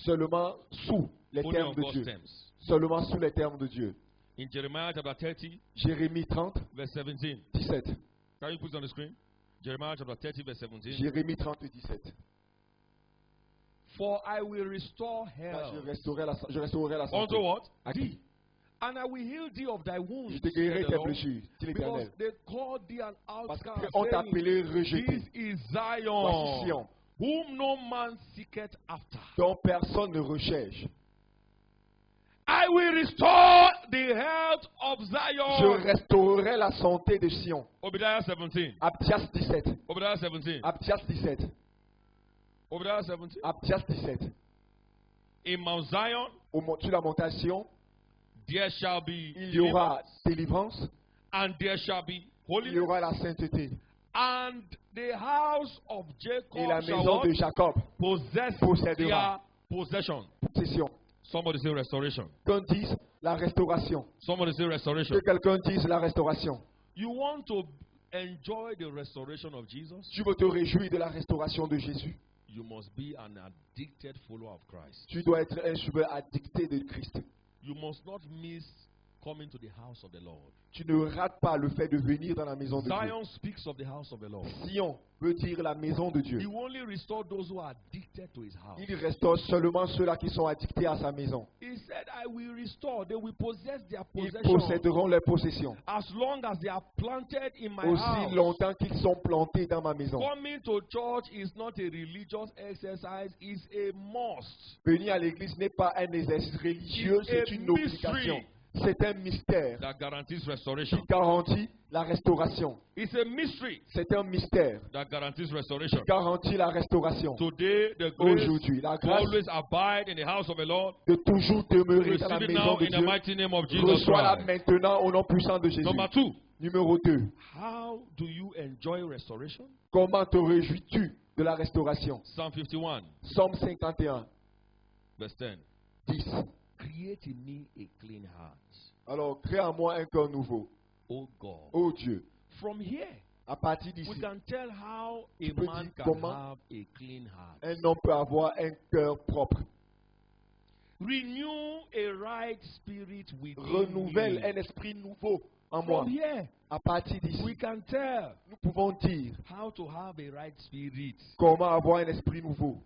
Seulement sous les Only termes on de God's Dieu. terms. Seulement sous les termes de Dieu. In Jeremiah chapter 30, Jérémie 30, verse 17. 17. Can you put it on the screen? Jeremiah chapter 30, verse 17. Jérémie 30, 17. For I will restore Car health je restaurerai la santé. unto what? À Thee. qui? And I will heal thee of thy wounds. Je te guérirai said the tes Lord. blessures, dit Because l'Éternel. they called thee an Parce outcast, qu'on t'a saying, appelé rejeté. This is Voici Zion, Sion, whom no man seeketh after. dont personne ne recherche. I will restore the health of Je Zion. restaurerai la santé de Sion. Obadiah 17. Abdias 17. Obadiah 17. Abdias 17. Obadiah 17. Abdias 17. In Mount Zion, Sur la montagne Sion, there shall be il y aura délivrance, and there shall be il y holiness, aura la sainteté. and the house of Jacob Et la shall maison what? de Jacob Possess possédera. their possession. possession. Somebody say restoration. Quelqu'un dise la restauration. Somebody say restoration. Que quelqu'un dise la restauration. You want to enjoy the restoration of Jesus? Tu veux te réjouir de la restauration de Jésus. You must be an addicted follower of Christ. Tu dois être un suiveur addicté de Christ. You must not miss coming to the house of the Lord. Tu ne rates pas le fait de venir dans la maison de Dieu. Zion speaks of the house of the Lord. Sion veut dire la maison de Dieu. He will only restore those who are addicted to his house. Il restaure seulement ceux-là qui sont addictés à sa maison. He said, I will restore. They will possess their Ils possession posséderont leurs possessions. as long as they are planted in my Aussi house. longtemps qu'ils sont plantés dans ma maison. Coming to church is not a religious exercise, it's a must. Venir à l'église n'est pas un exercice religieux, It's c'est a une obligation. mystery. C'est un mystère That guarantees restoration. qui garantit la restauration. It's a mystery C'est un mystère that guarantees restoration. qui garantit la restauration. Today, the grace Aujourd'hui, la to grâce always abide in the house of the Lord. de toujours demeurer dans la Receive it maison now de in the Dieu. mighty name of Jesus Reçois-la Christ. maintenant au nom puissant de Jésus. Number 2, Numéro 2. how do you enjoy restoration? Comment te réjouis-tu de la restauration? Psalm 51, Psaume 51, verse 10. 10. Create in me a clean heart, Alors, crée en moi un cœur nouveau. O God. Ô Dieu, From here, à partir we d'ici, can tell how a peux man dire can comment have a clean heart. un homme peut avoir un cœur propre. Renew a right spirit within Renouvelle me. un esprit nouveau en moi. From here, À partir we d'ici, can tell nous pouvons dire how to have a right spirit. comment avoir un esprit nouveau.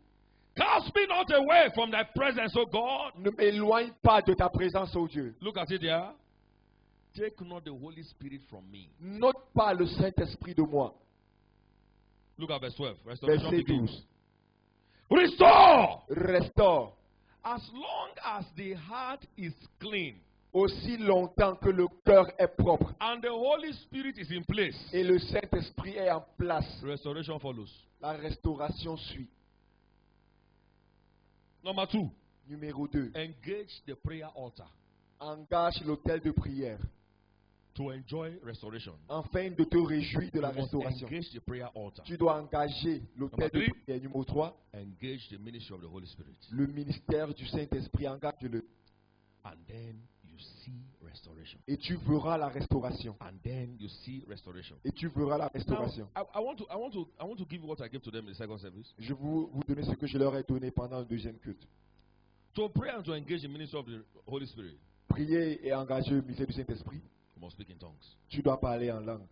Cast me not away from thy presence, O God. Ne m'éloigne pas de ta présence, ô Dieu. Look at it there. Take not the Holy Spirit from me. N'ôte pas le Saint-Esprit de moi. Look at verse 12. Restoration Verset begins. 12. Restore! Restaure. As long as the heart is clean, Aussi longtemps que le cœur est propre and the Holy Spirit is in place, et le Saint-Esprit est en place, restoration follows. la restauration suit. Number 2, Numéro 2. engage the prayer altar Engage l'autel de prière to enjoy restoration. afin de te réjouir de la You must restauration. engage the prayer altar. Tu dois engager l'autel de Number 3. prière. Numéro 3. Engage the ministry of the Holy Spirit. Le ministère du Saint-Esprit, engage-le. And then you see restoration. Et tu verras la restauration. And then you see restoration. Et tu verras la Now, restauration. I want to give you what I gave to them in the second service. Je vais vous donner ce que je leur ai donné pendant le deuxième culte. To pray and to engage the ministry of the Holy Spirit, Prier et engager le ministère du Saint-Esprit. you must speak in tongues. Tu dois parler en langue.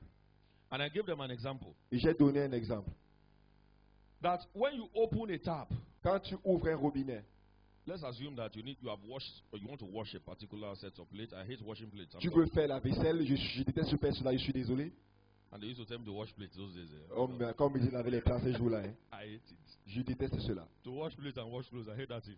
And I gave them an example Et j'ai donné un exemple. that when you open a tap, Quand tu ouvres un robinet, let's assume that you have washed or you want to wash a particular set of plates. I hate washing plates. I'm tu sorry. veux faire la vaisselle, je déteste faire cela, je suis désolé. And they used to tell me to wash plates those days. Comme ils laver les plats ces jours-là, hein. I hate it. Je déteste cela. To wash plates and wash clothes, I hate that thing.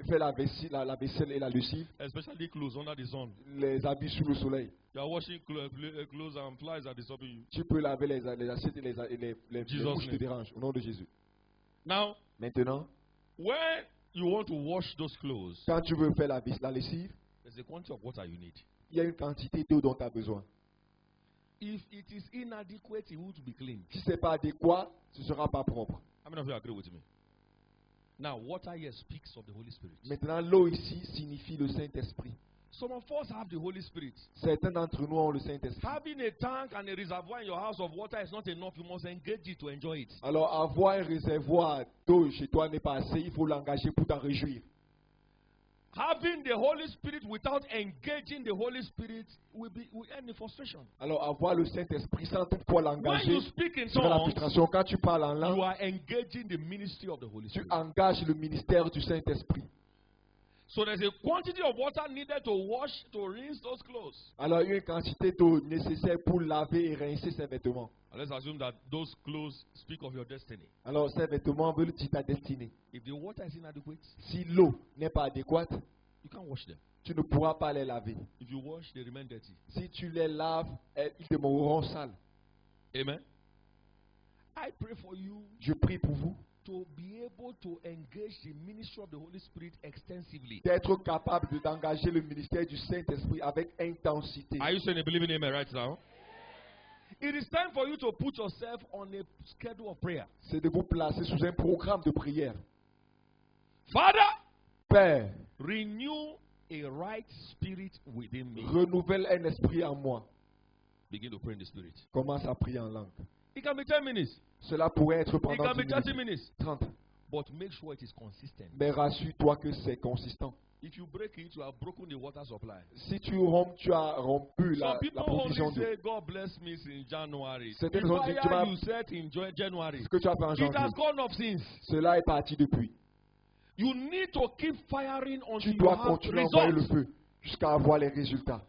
Faire la vaisselle et la lessive, Especially clothes under the sun. les habits sous le soleil. You are washing clothes and flies are disturbing you. Tu peux laver les assiettes et les Jesus mouches te name. dérangent. Au nom de Jésus. Now, Maintenant, when you want to wash those clothes, quand tu veux faire la lessive, there's a quantity of water you need. il y a une quantité d'eau dont tu as besoin. If it is inadequate, it won't be clean. Si ce n'est pas adéquat, ce ne sera pas propre. How many of you agree with me? Now, water here speaks of the Holy Spirit. Maintenant, l'eau ici signifie le Saint-Esprit. Some of us have the Holy Spirit. Certains d'entre nous ont le Saint-Esprit. Having a tank and a reservoir in your house of water is not enough. You must engage it to enjoy it. Alors, avoir un réservoir d'eau chez toi n'est pas assez. Il faut l'engager pour t'en réjouir. Having the Holy Spirit without engaging the Holy Spirit will end in frustration. Alors, avoir le Saint-Esprit sans toutefois When l'engager you speak in sera la tongues, frustration. Quand tu parles en you langue, are engaging the ministry of the Holy tu Spirit. engages le ministère du Saint-Esprit. So there's a quantity of water needed to wash, to rinse those clothes. Alors, il y a une quantité d'eau nécessaire pour laver et rincer ses vêtements. And let's assume that those clothes speak of your destiny. Alors, ces vêtements veulent dire ta destinée. If the water is inadequate, Si l'eau n'est pas adéquate, you can't wash them. tu ne pourras pas les laver. If you wash, they remain dirty. Si tu les laves, ils demeureront sales. Amen. I pray for you Je prie pour vous to be able to engage the ministry of the Holy Spirit extensively. d'être capable d'engager le ministère du Saint-Esprit avec intensité. Are you saying a believing amen right now? It is time for you to put yourself on a schedule of prayer. C'est de vous placer sous un programme de prière. Father, Père, renew a right spirit within me. renouvelle un esprit en moi. Begin to pray in the spirit. Commence à prier en langue. It can be 10 minutes. Cela pourrait être It pendant can be 10 30 minutes, minutes. 30. But make sure it is consistent. Mais rassure-toi que c'est consistant. If you break it, you have broken the water supply. Si tu rompes, tu as rompu Some la people provision only d'eau. say, God bless me in January. C'est The une chose que tu fire vas- you set in January. Ce que tu as fait en It janvier, has gone up since. cela est parti depuis. You need to keep firing until Tu you dois have continuer à envoyer le results. feu jusqu'à avoir les résultats.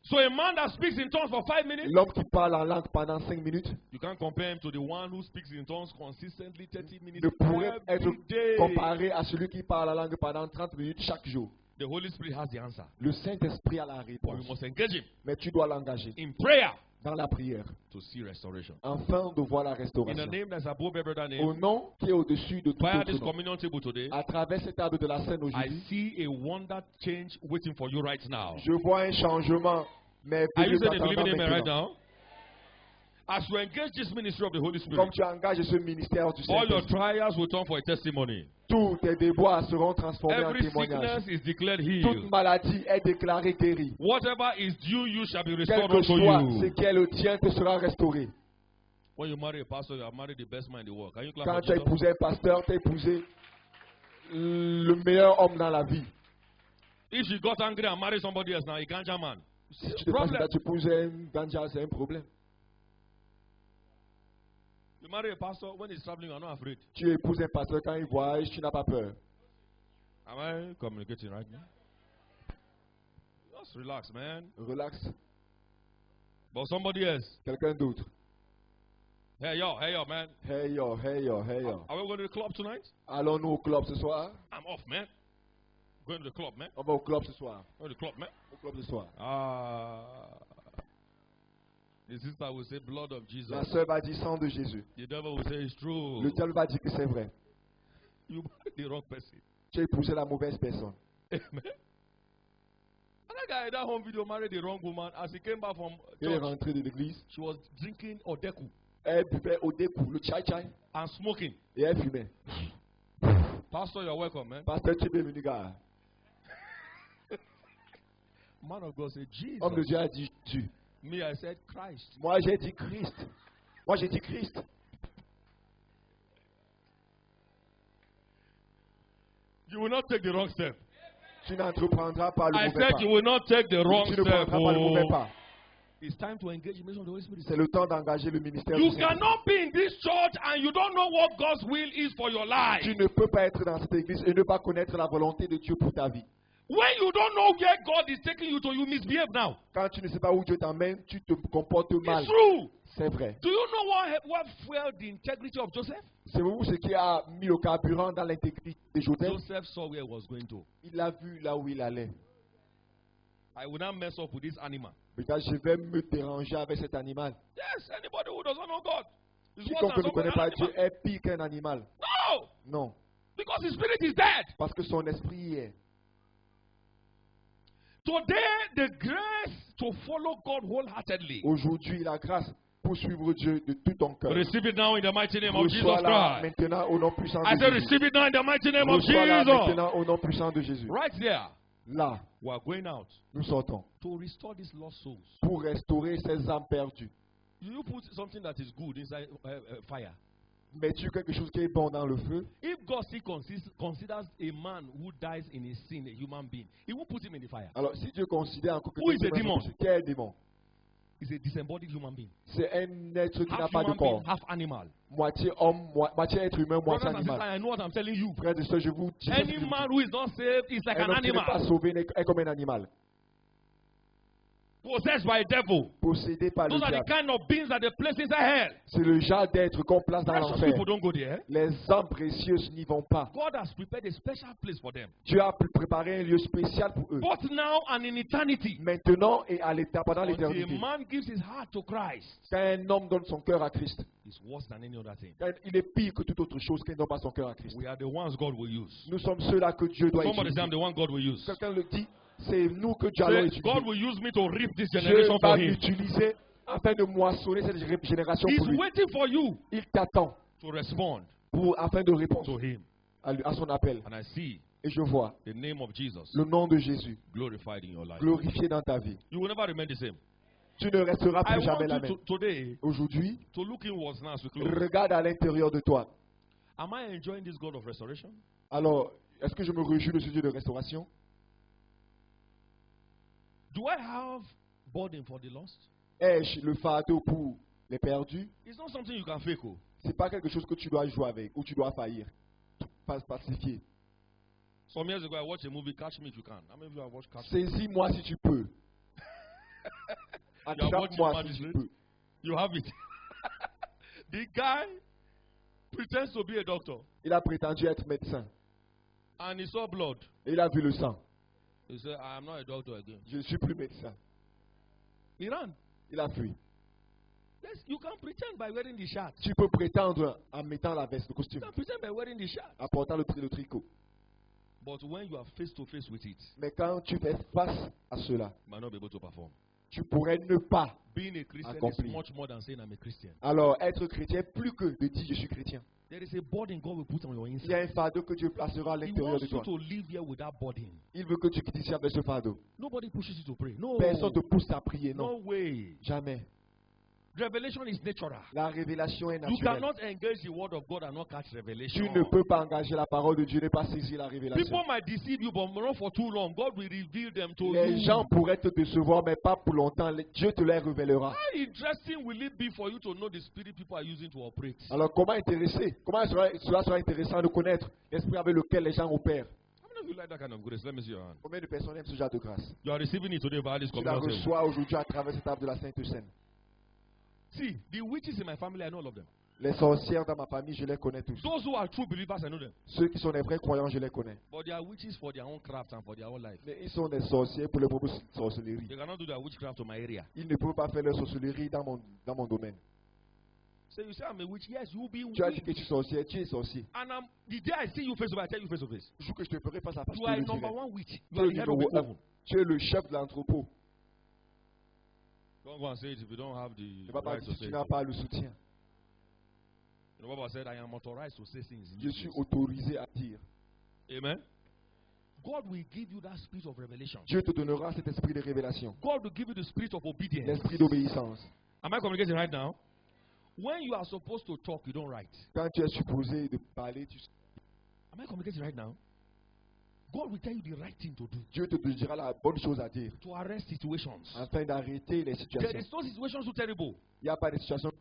So a man that speaks in tongues for 5 minutes, L'homme qui parle en langue pendant 5 minutes you can't compare him to the one who speaks in tongues consistently 30 minutes ne pourrait être every day. comparé à celui qui parle en langue pendant 30 minutes chaque jour. The Holy Spirit has the answer. Le Saint-Esprit a la But réponse. we must engage him Mais tu dois l'engager in prayer dans la prière to see restoration. afin de voir la In the restauration. name that's above every other Au name, nom qui est au-dessus de tout via autre this nom. communion table today, À travers cette table de la scène I aujourd'hui, see a wonder change waiting for you right now. je vois un changement Are you merveilleux saying a believing t'attendant amen right maintenant. now? As you engage this ministry of the Holy Comme Spirit, tu engages ce ministère du all your Saint-Esprit, trials will turn for a testimony. tous tes déboires seront transformés en Every témoignages. sickness is declared Toute healed. maladie est déclarée guérie. Whatever is due you shall be Quel restored que unto soit ce you. qui est le tien te sera restauré. When you marry a pastor, you have married the best man in the world. Can you clap Quand for tu as Jesus? épousé un pasteur, tu as épousé le meilleur homme dans la vie. If she got angry and married somebody else now, a ganja man. Si tu te passes Problem. là, tu épouses un ganja, c'est un problème. You marry a pastor, when he's traveling, you're not afraid. Tu épouses un pasteur, quand il voyage, tu n'as pas peur. Am I communicating right now? Just relax, man. Relax. But somebody else. Quelqu'un d'autre. Hey, yo, man. Hey yo, hey yo, hey yo. Are we going to the club tonight? Allons-nous au club ce soir? I'm off, man. Going to the club, man. On va au club ce soir. Going to the club, man. Comme ce soir. The sister will say blood of Jesus. La sœur va dire sang de Jésus. The devil will say it's true. Le diable va dire que c'est vrai. You married the wrong person. Tu as épousé la mauvaise personne. Amen. And that guy, that home video, married the wrong woman. As he came back from Elle est church, rentrée de l'église. she was drinking odeku Elle buvait au découp le chai-chai and smoking. et elle fumait. Pastor, you're welcome, man. Pasteur, tu es bienvenu, gars. Man of God said, Jesus. Homme de Dieu a dit Dieu. Me, I said Christ. Moi, j'ai dit Christ. Moi, j'ai dit Christ. You will not take the wrong step. Tu n'entreprendras pas le I mauvais said pas. you will not take the wrong Tu ne step. prendras pas le mauvais Oh. pas. It's time to engage the mission of the Holy Spirit. C'est le temps d'engager le ministère You du Saint-Esprit. cannot be in this church and you don't know what God's will is for your life. Tu ne peux pas être dans cette église et ne pas connaître la volonté de Dieu pour ta vie. When you don't know where God is taking you to, you misbehave now. Quand tu ne sais pas où Dieu t'emmène, tu te comportes mal. It's true. C'est vrai. Do you know what fueled the integrity of Joseph? C'est vous ce qui a mis le carburant dans l'intégrité de Joseph. Joseph saw where he was going to. Il a vu là où il allait. I will not mess up with this animal. Regarde, je vais me déranger avec cet animal. Yes, anybody who doesn't know God is worse Quiconque than ne connaît pas an Dieu animal. est pire qu'un animal. No, Non. because his spirit is dead. Parce que son esprit y est. Today, the grace to follow God wholeheartedly. Aujourd'hui, la grâce pour suivre Dieu de tout ton cœur. Receive it now in the mighty name of Jesus Reçois-la Christ. maintenant au nom puissant I de said, Jésus. receive it now in the mighty name of Reçois-la Jesus. maintenant au nom puissant de Jésus. Right there, Là, we are going out nous sortons to restore these lost souls. pour restaurer ces âmes perdues. You put something that is good inside fire. Mets-tu quelque chose qui est bon dans le feu? If God still considers a man who dies in his sin a human being, he will put him in the fire. Alors, si Dieu considère encore que Who is quelqu'un a demon? est quel démon? He's a disembodied human being. C'est un être qui n'a Half pas de human being, corps. half animal. Moitié homme, moitié être humain, moitié Brothers and sisters, animal. I know what I'm telling you. Frères et sœurs, je vous dis, Any man who is not saved is like un an homme qui n'est pas animal. sauvé est comme un animal, Possessed by a devil. possédé par le Those are the diable. kind of beings that they place inside hell. C'est le genre d'être qu'on place dans Precious l'enfer. people don't go there. Les âmes précieuses n'y vont pas. God has prepared a special place for them. Dieu a préparé un lieu spécial pour eux. Both now and in eternity. Maintenant et à l'état, pendant Until a l'éternité. man gives his heart to Christ, Quand un homme donne son cœur à Christ, it's worse than any other thing. il est pire que toute autre chose qu'il ne donne pas son cœur à Christ. We are the ones God will use. Nous sommes ceux-là que Dieu doit Somebody say, utiliser. I'm the one God will use. Quelqu'un le dit, c'est nous que Dieu allons Say, God utiliser. will use me to reap this Dieu generation va for Him. l'utiliser afin de moissonner cette génération He's pour lui. waiting for you Il t'attend to respond afin de répondre to Him. à son appel. And I see Et je vois the name of Jesus le nom de Jésus glorified in your life. glorifié dans ta vie. You will never remain the same. Tu ne resteras I plus jamais la want même. you today Aujourd'hui, to look inwards now as we close. regarde à l'intérieur de toi. Am I enjoying this God of restoration? Alors, est-ce que je me réjouis de ce Dieu de restauration? Do I have burden for the lost? Ai-je le fardeau pour les perdus? It's not something you can fake. Oh. C'est pas quelque chose que tu dois jouer avec ou tu dois faillir. Pacifier. Some years ago, I watched a movie, Catch Me If You Can. How many of you have watched Catch Me? Saisis-moi si tu peux. You are watching Attrape-moi si tu Magistrate? peux. You have it. The guy pretends to be a doctor, Il a prétendu être médecin. and he saw blood. Et il a vu le sang. He said, I am not a doctor again. Je ne suis plus médecin. He ran. Il a fui. Yes, you can pretend by wearing the shirt. Tu peux prétendre en mettant la veste, le You costume, can pretend by wearing the shirt. en portant le tricot. But when you are face to face with it, Mais quand tu fais face à cela, you might not be able to perform. tu pourrais ne pas. Being a Christian Accompli. is much more than saying I'm a Christian. Alors, être chrétien, plus que de dire je suis chrétien. There is a burden God will put on your Il y inside. a un fardeau que Dieu placera à He l'intérieur wants de you toi. to live here with that burden. Il veut que tu quittes ici avec ce fardeau. Nobody pushes you to pray. No. Personne ne te pousse à prier, No non. way. Jamais. Revelation is natural. La révélation est You naturelle. cannot engage the word of God and not catch Tu revelation. ne peux pas engager la parole de Dieu, ne pas saisir la révélation. People might deceive you, but not for too long. God will reveal them to Les you. gens pourraient te décevoir, mais pas pour longtemps. Dieu te les révélera. How interesting will it be for you to know the spirit people are using to operate? Alors, cela sera intéressant de connaître l'esprit avec lequel les gens opèrent. How many of you like that kind of grace? Let me see your hand. Combien de personnes aiment ce genre de grâce? You are receiving it today by this Tu la communion. reçois aujourd'hui à travers cette table de la Sainte Seine. See, the witches in my family, I know all of them. Les sorcières dans ma famille, je les connais tous. Those who are true believers, I know them. Ceux qui sont des vrais croyants, je les connais. But they are witches for their own craft and for their own life. Mais ils sont des sorciers pour leur propre sorcellerie. They cannot do their witchcraft to my area. Ils ne peuvent pas faire leur sorcellerie dans mon domaine. So you say I'm a witch. Yes, you will be Tu as dit witch. que tu es sorcier, tu es sorcier. And the day I see you face to face, I tell you face to face. Le jour que je te ferai face à face, You je are te a le number dirai. one witch. Tu You are es the head le of the numéro un. coven. Tu es le chef de l'entrepôt. Don't go and say it if you don't have the Ne va pas right dire to si say tu it. n'as pas le soutien. The Bible said, I am authorized to say things. in Je this suis place. autorisé à dire. Amen. God will give you that spirit of revelation. Dieu te donnera cet esprit de révélation, God will give you the spirit of obedience. l'esprit d'obéissance. Am I communicating right now? When you are supposed to talk, you don't write. Quand tu es supposé de parler, Am I communicating right now? God will tell you the right thing to do. Dieu te dira la bonne chose à dire To arrest situations. afin d'arrêter les There situations. is no situation so terrible. Il n'y a pas de situation.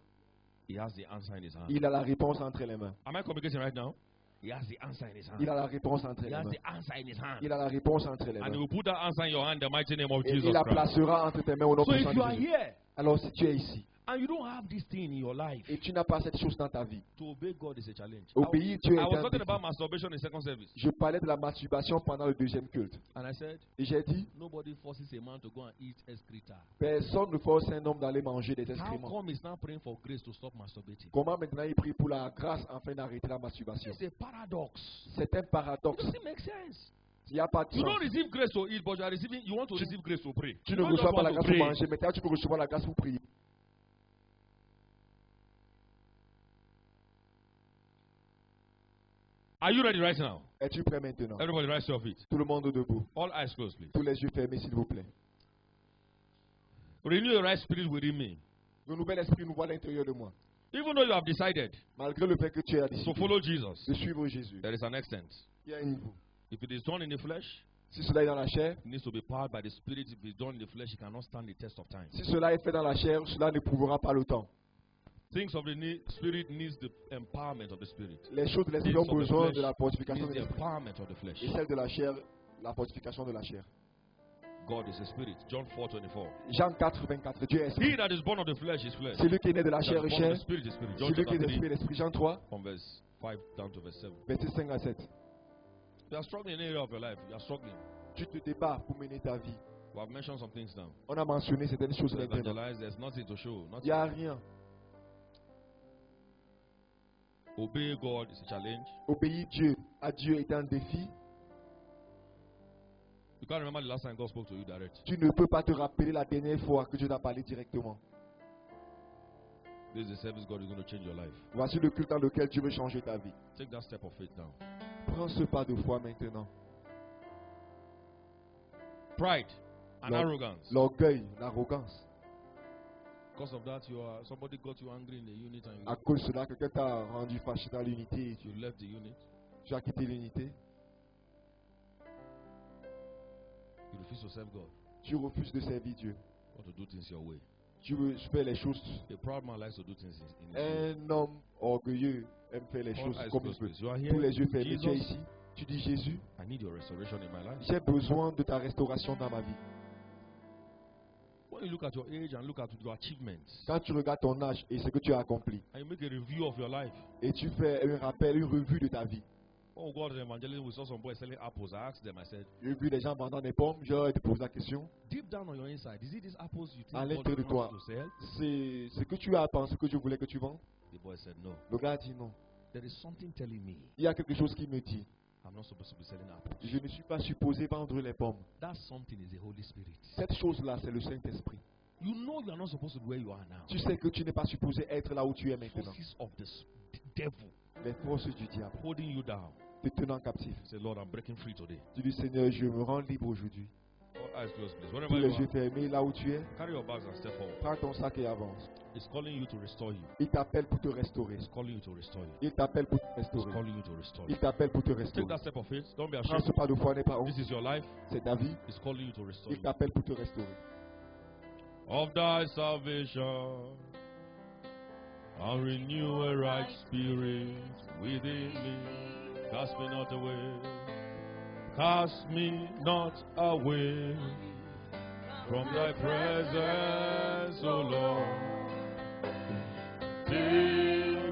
He has the answer in his hand. Il a la réponse entre les mains. Am I communicating right now? He has the answer in his hand. Il a la réponse entre He les has mains. the answer in his hand. Il a la réponse entre les And he mains. will put that answer in your hand in the mighty name of Et Jesus il la Christ. placera entre tes mains au nom So puissant if de you are Jésus. here Alors si tu es ici and you don't have this thing in your life, et tu n'as pas cette chose dans ta vie, to obey God is a challenge. obéir Dieu I est was un talking défi. about masturbation in second service. Je parlais de la masturbation pendant le deuxième culte. And I said, Et j'ai dit, nobody forces a man to go and eat excreta. personne ne force un homme d'aller manger des How excréments. come he's now praying for grace to stop masturbating? Comment maintenant il prie pour la grâce afin d'arrêter la masturbation? It's a paradox. C'est un It paradoxe. doesn't make sense. Il n'y a pas de You sens. don't receive grace to eat, but you want to receive grace to pray. Tu You ne don't just reçois pas la want to grâce pour pray. manger, maintenant tu peux recevoir la grâce pour prier. Are you ready right now? Es-tu prêt maintenant? Everybody rise to your feet. Tout le monde debout. All eyes closed, please. Tous les yeux fermés, s'il vous plaît. Renew your right spirit within me. Le nouvel esprit nous voit à l'intérieur de moi. Even though you have decided Malgré le fait que tu as to décidé follow Jesus, de suivre Jésus, there is an extent. il y a un niveau. If it is done in the flesh, Si cela est dans la chair, it needs to be powered by the Spirit. If it's done in the flesh, it cannot stand the test of time. si cela est fait dans la chair, cela n'éprouvera pas le temps. Things of the Spirit needs the empowerment of the Spirit. Les choses de l'esprit Things ont of the besoin flesh de la fortification needs de the l'esprit. empowerment of the flesh. Et celle de la chair, la fortification de la chair. God is a spirit. John 4:24. Jean 4, 24, Dieu est He esprit. that is born of the flesh is flesh. Celui qui est né de la That chair is est born of chair. the spirit is spirit. John Celui qui est chapter d'esprit 3, est l'esprit. Jean 3, from verse 5 down to verse 7. verset 5 à 7. You are struggling in an area of your life. You are struggling. Tu te débats pour mener ta vie. We have mentioned some things now. On a mentionné certaines choses To maintenant. evangelize, there's nothing to show. Il Nothing. n'y a rien. Obey God is a challenge. Obéir Dieu à Dieu est un défi. You can't remember the last time God spoke to you direct. Tu ne peux pas te rappeler la dernière fois que Dieu t'a parlé directement. This is the service God is going to change your life. Voici le culte dans lequel Dieu veut changer ta vie. Take that step of faith now. Prends ce pas de foi maintenant. Pride and Lord. arrogance. L'orgueil, l'arrogance. Because of that, somebody got you angry in the unit and À cause de cela, quelqu'un t'a rendu fâché dans l'unité et you left the unit. tu as quitté l'unité. You refuse to serve God. Tu refuses de servir Dieu. You want to do things your way. Tu veux faire les choses. A proud man likes to do things in his way. Un homme orgueilleux aime faire les All choses eyes comme il closed, veut. please. You are Tous les here. yeux fermés, tu es Jesus, ici. Tu dis Jésus, I need your restoration in my life. j'ai besoin de ta restauration dans ma vie. When you look at your age and look at your achievements, Quand tu regardes ton âge et ce que tu as accompli, and you make a review of your life. et tu fais un rappel, une revue de ta vie. Oh God, the evangelism, we saw some boys selling apples. I asked them, I said, J'ai vu les gens vendant des pommes, j'ai posé la question. deep down on your inside, is it these apples you think À God l'intérieur de toi, wants you to sell? c'est ce que tu as pensé que je voulais que tu vends. The boy said, no. Le gars a dit non. There is something telling me Il y a quelque chose qui me dit, I'm not supposed to be selling apples. je ne suis pas supposé vendre les pommes. That something is the Holy Spirit. Cette chose-là, c'est le Saint-Esprit. You know you are not supposed to be where you are now. Tu sais que tu n'es pas supposé être là où tu es maintenant. Forces of the devil Les forces du diable holding you down. te tenant captif. Say, Lord, I'm breaking free today. Tu dis, Seigneur, je me rends libre aujourd'hui. All eyes closed, please. Tous Wherever les you yeux are, fermés, là où tu es, carry your bags and step forward. prends ton sac et avance. It's calling you to restore you. Il t'appelle pour te restaurer. It's calling you to restore you. Il t'appelle pour te It's restaurer. calling you to restore Il you. t'appelle pour te Take restaurer. that step of faith. Don't be Prends ashamed. ce pas de foi, n'est pas honte. This is your life. C'est ta vie. It's calling you to restore Il you. t'appelle pour te restaurer. Of thy salvation, and renew a right spirit within me. Cast me not away. Cast me not away from thy presence, O Lord. Till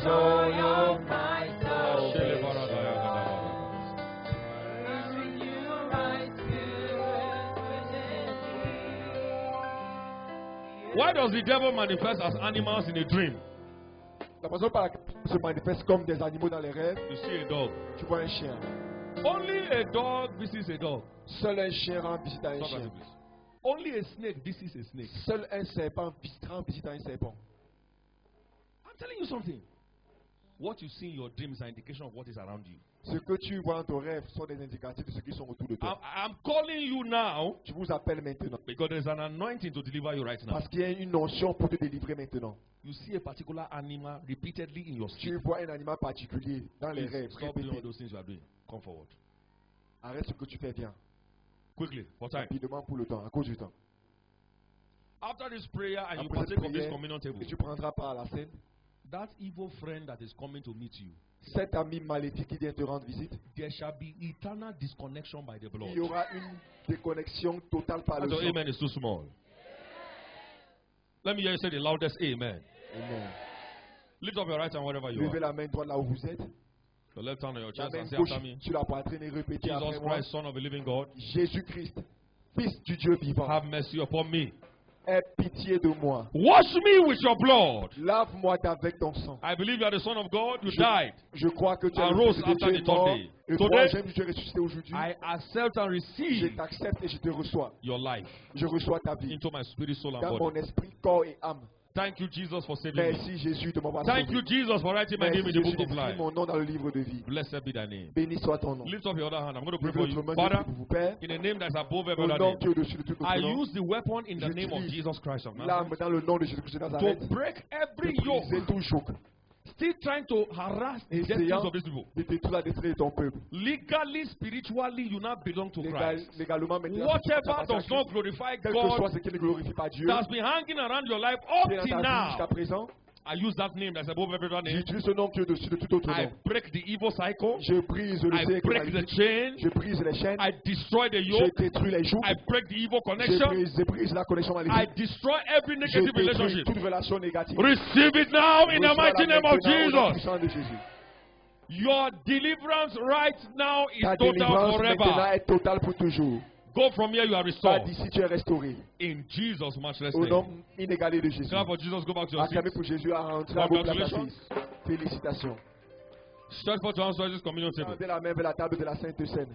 joy of my salvation. Why does the devil manifest as animals in a dream? La façon par laquelle il se manifeste comme des animaux dans les rêves, You see a dog. tu vois un chien. Only a dog visits a dog. Seul un chien rend visite à un Stop that, chien. please. Only a snake visits a snake. Seul un serpent rend visite à un serpent. I'm telling you something. What you see in your dreams is an indication of what is around you. Ce que tu vois dans ton rêve sont des indicatifs de ce qui sont autour de toi. I'm calling you now Je vous appelle maintenant. because there's an anointing to deliver you right now. Parce qu'il y a une notion pour te délivrer maintenant. You see a particular animal repeatedly in your Tu sleep. vois un animal particulier dans les Please rêves. stop doing all Répétez. those things you are doing. Come forward. Arrête ce que tu fais, viens. Quickly, for time. Rapidement pour le temps, à cause du temps. After this prayer and you Après cette partake of this prière, communion table, et tu prendras part à la scène. that evil friend that is coming to meet you, Cet ami maléfique qui vient te rendre visite, there shall be eternal disconnection by the blood. il y aura une déconnexion totale par le Your sang. amen is too small. Let me hear you say the loudest amen. Amen. Lift up your right hand wherever you Levez are. la main droite là où vous êtes. Your left hand on your La chest main and say gauche after me. sur la poitrine et répétez Jesus après moi. Christ, Son of the living God, Jésus-Christ, Fils du Dieu vivant, have mercy upon me. aie pitié de moi. Wash me with your blood. Lave-moi d'avec ton sang. I believe you are the Son of God. You died. Je crois que tu es And le rose Fils de after Dieu the mort. third day. Le Today, troisième, tu es ressuscité aujourd'hui. I accept and Je receive t'accepte et je te reçois. your life Je reçois ta vie into my spirit, soul, and dans body. mon esprit, corps et âme. Thank you, Jesus, for saving me. Merci Jésus de m'avoir Thank sauvé. you, Jesus, for writing my Merci name in the Jésus book of d'écrire life. mon nom dans le livre de vie. Blessed be thy name. Béni soit ton nom. Lift up your other hand. I'm going to pray Levez for votre you. main Father, pour vous, Père. in the name that's above every Au other nom name, qui est au-dessus de tout I autre nom. use the weapon in the name of J'utilise Jesus Christ of l'arme Nazareth dans le nom de Jésus-Christ de Nazareth. to break every De briser yoke tout joug. still trying to harass the destinies Essayant of these people. de détruire la destinée de ton peuple. Legally, spiritually, you now belong to Christ. Légalement, maintenant, Whatever does not glorify quel que soit God ce qui ne glorifie pas Dieu, that's been hanging around your life up qui est dans till ta vie jusqu'à now, présent, I use that name that's above every other name. j'utilise ce nom qui est au-dessus de tout autre I nom. break the evil cycle. Je brise le I cercle break the maléfique. chain. Je brise les chaînes. I destroy the Je yoke. détruis les jougs. I break the evil Je connection. brise la connexion I maléfique. destroy every Je negative détruis relationship. toute relation négative. Receive it now in the Reçois mighty la name of maintenant au nom Jesus. puissant de Jésus. Your deliverance right now is Ta total délivrance maintenant forever. est totale pour toujours. Go from here, you are Pas restored. d'ici, tu es restauré. In Jesus' matchless Au name. nom inégalé de Jésus. Clap for Jesus, go back to your Acclamez seat. pour Jésus à rentrer à vos places Congratulations. assises. Félicitations. Stretch forth your hands towards this communion table. Tendez la main vers la table de la Sainte Seine.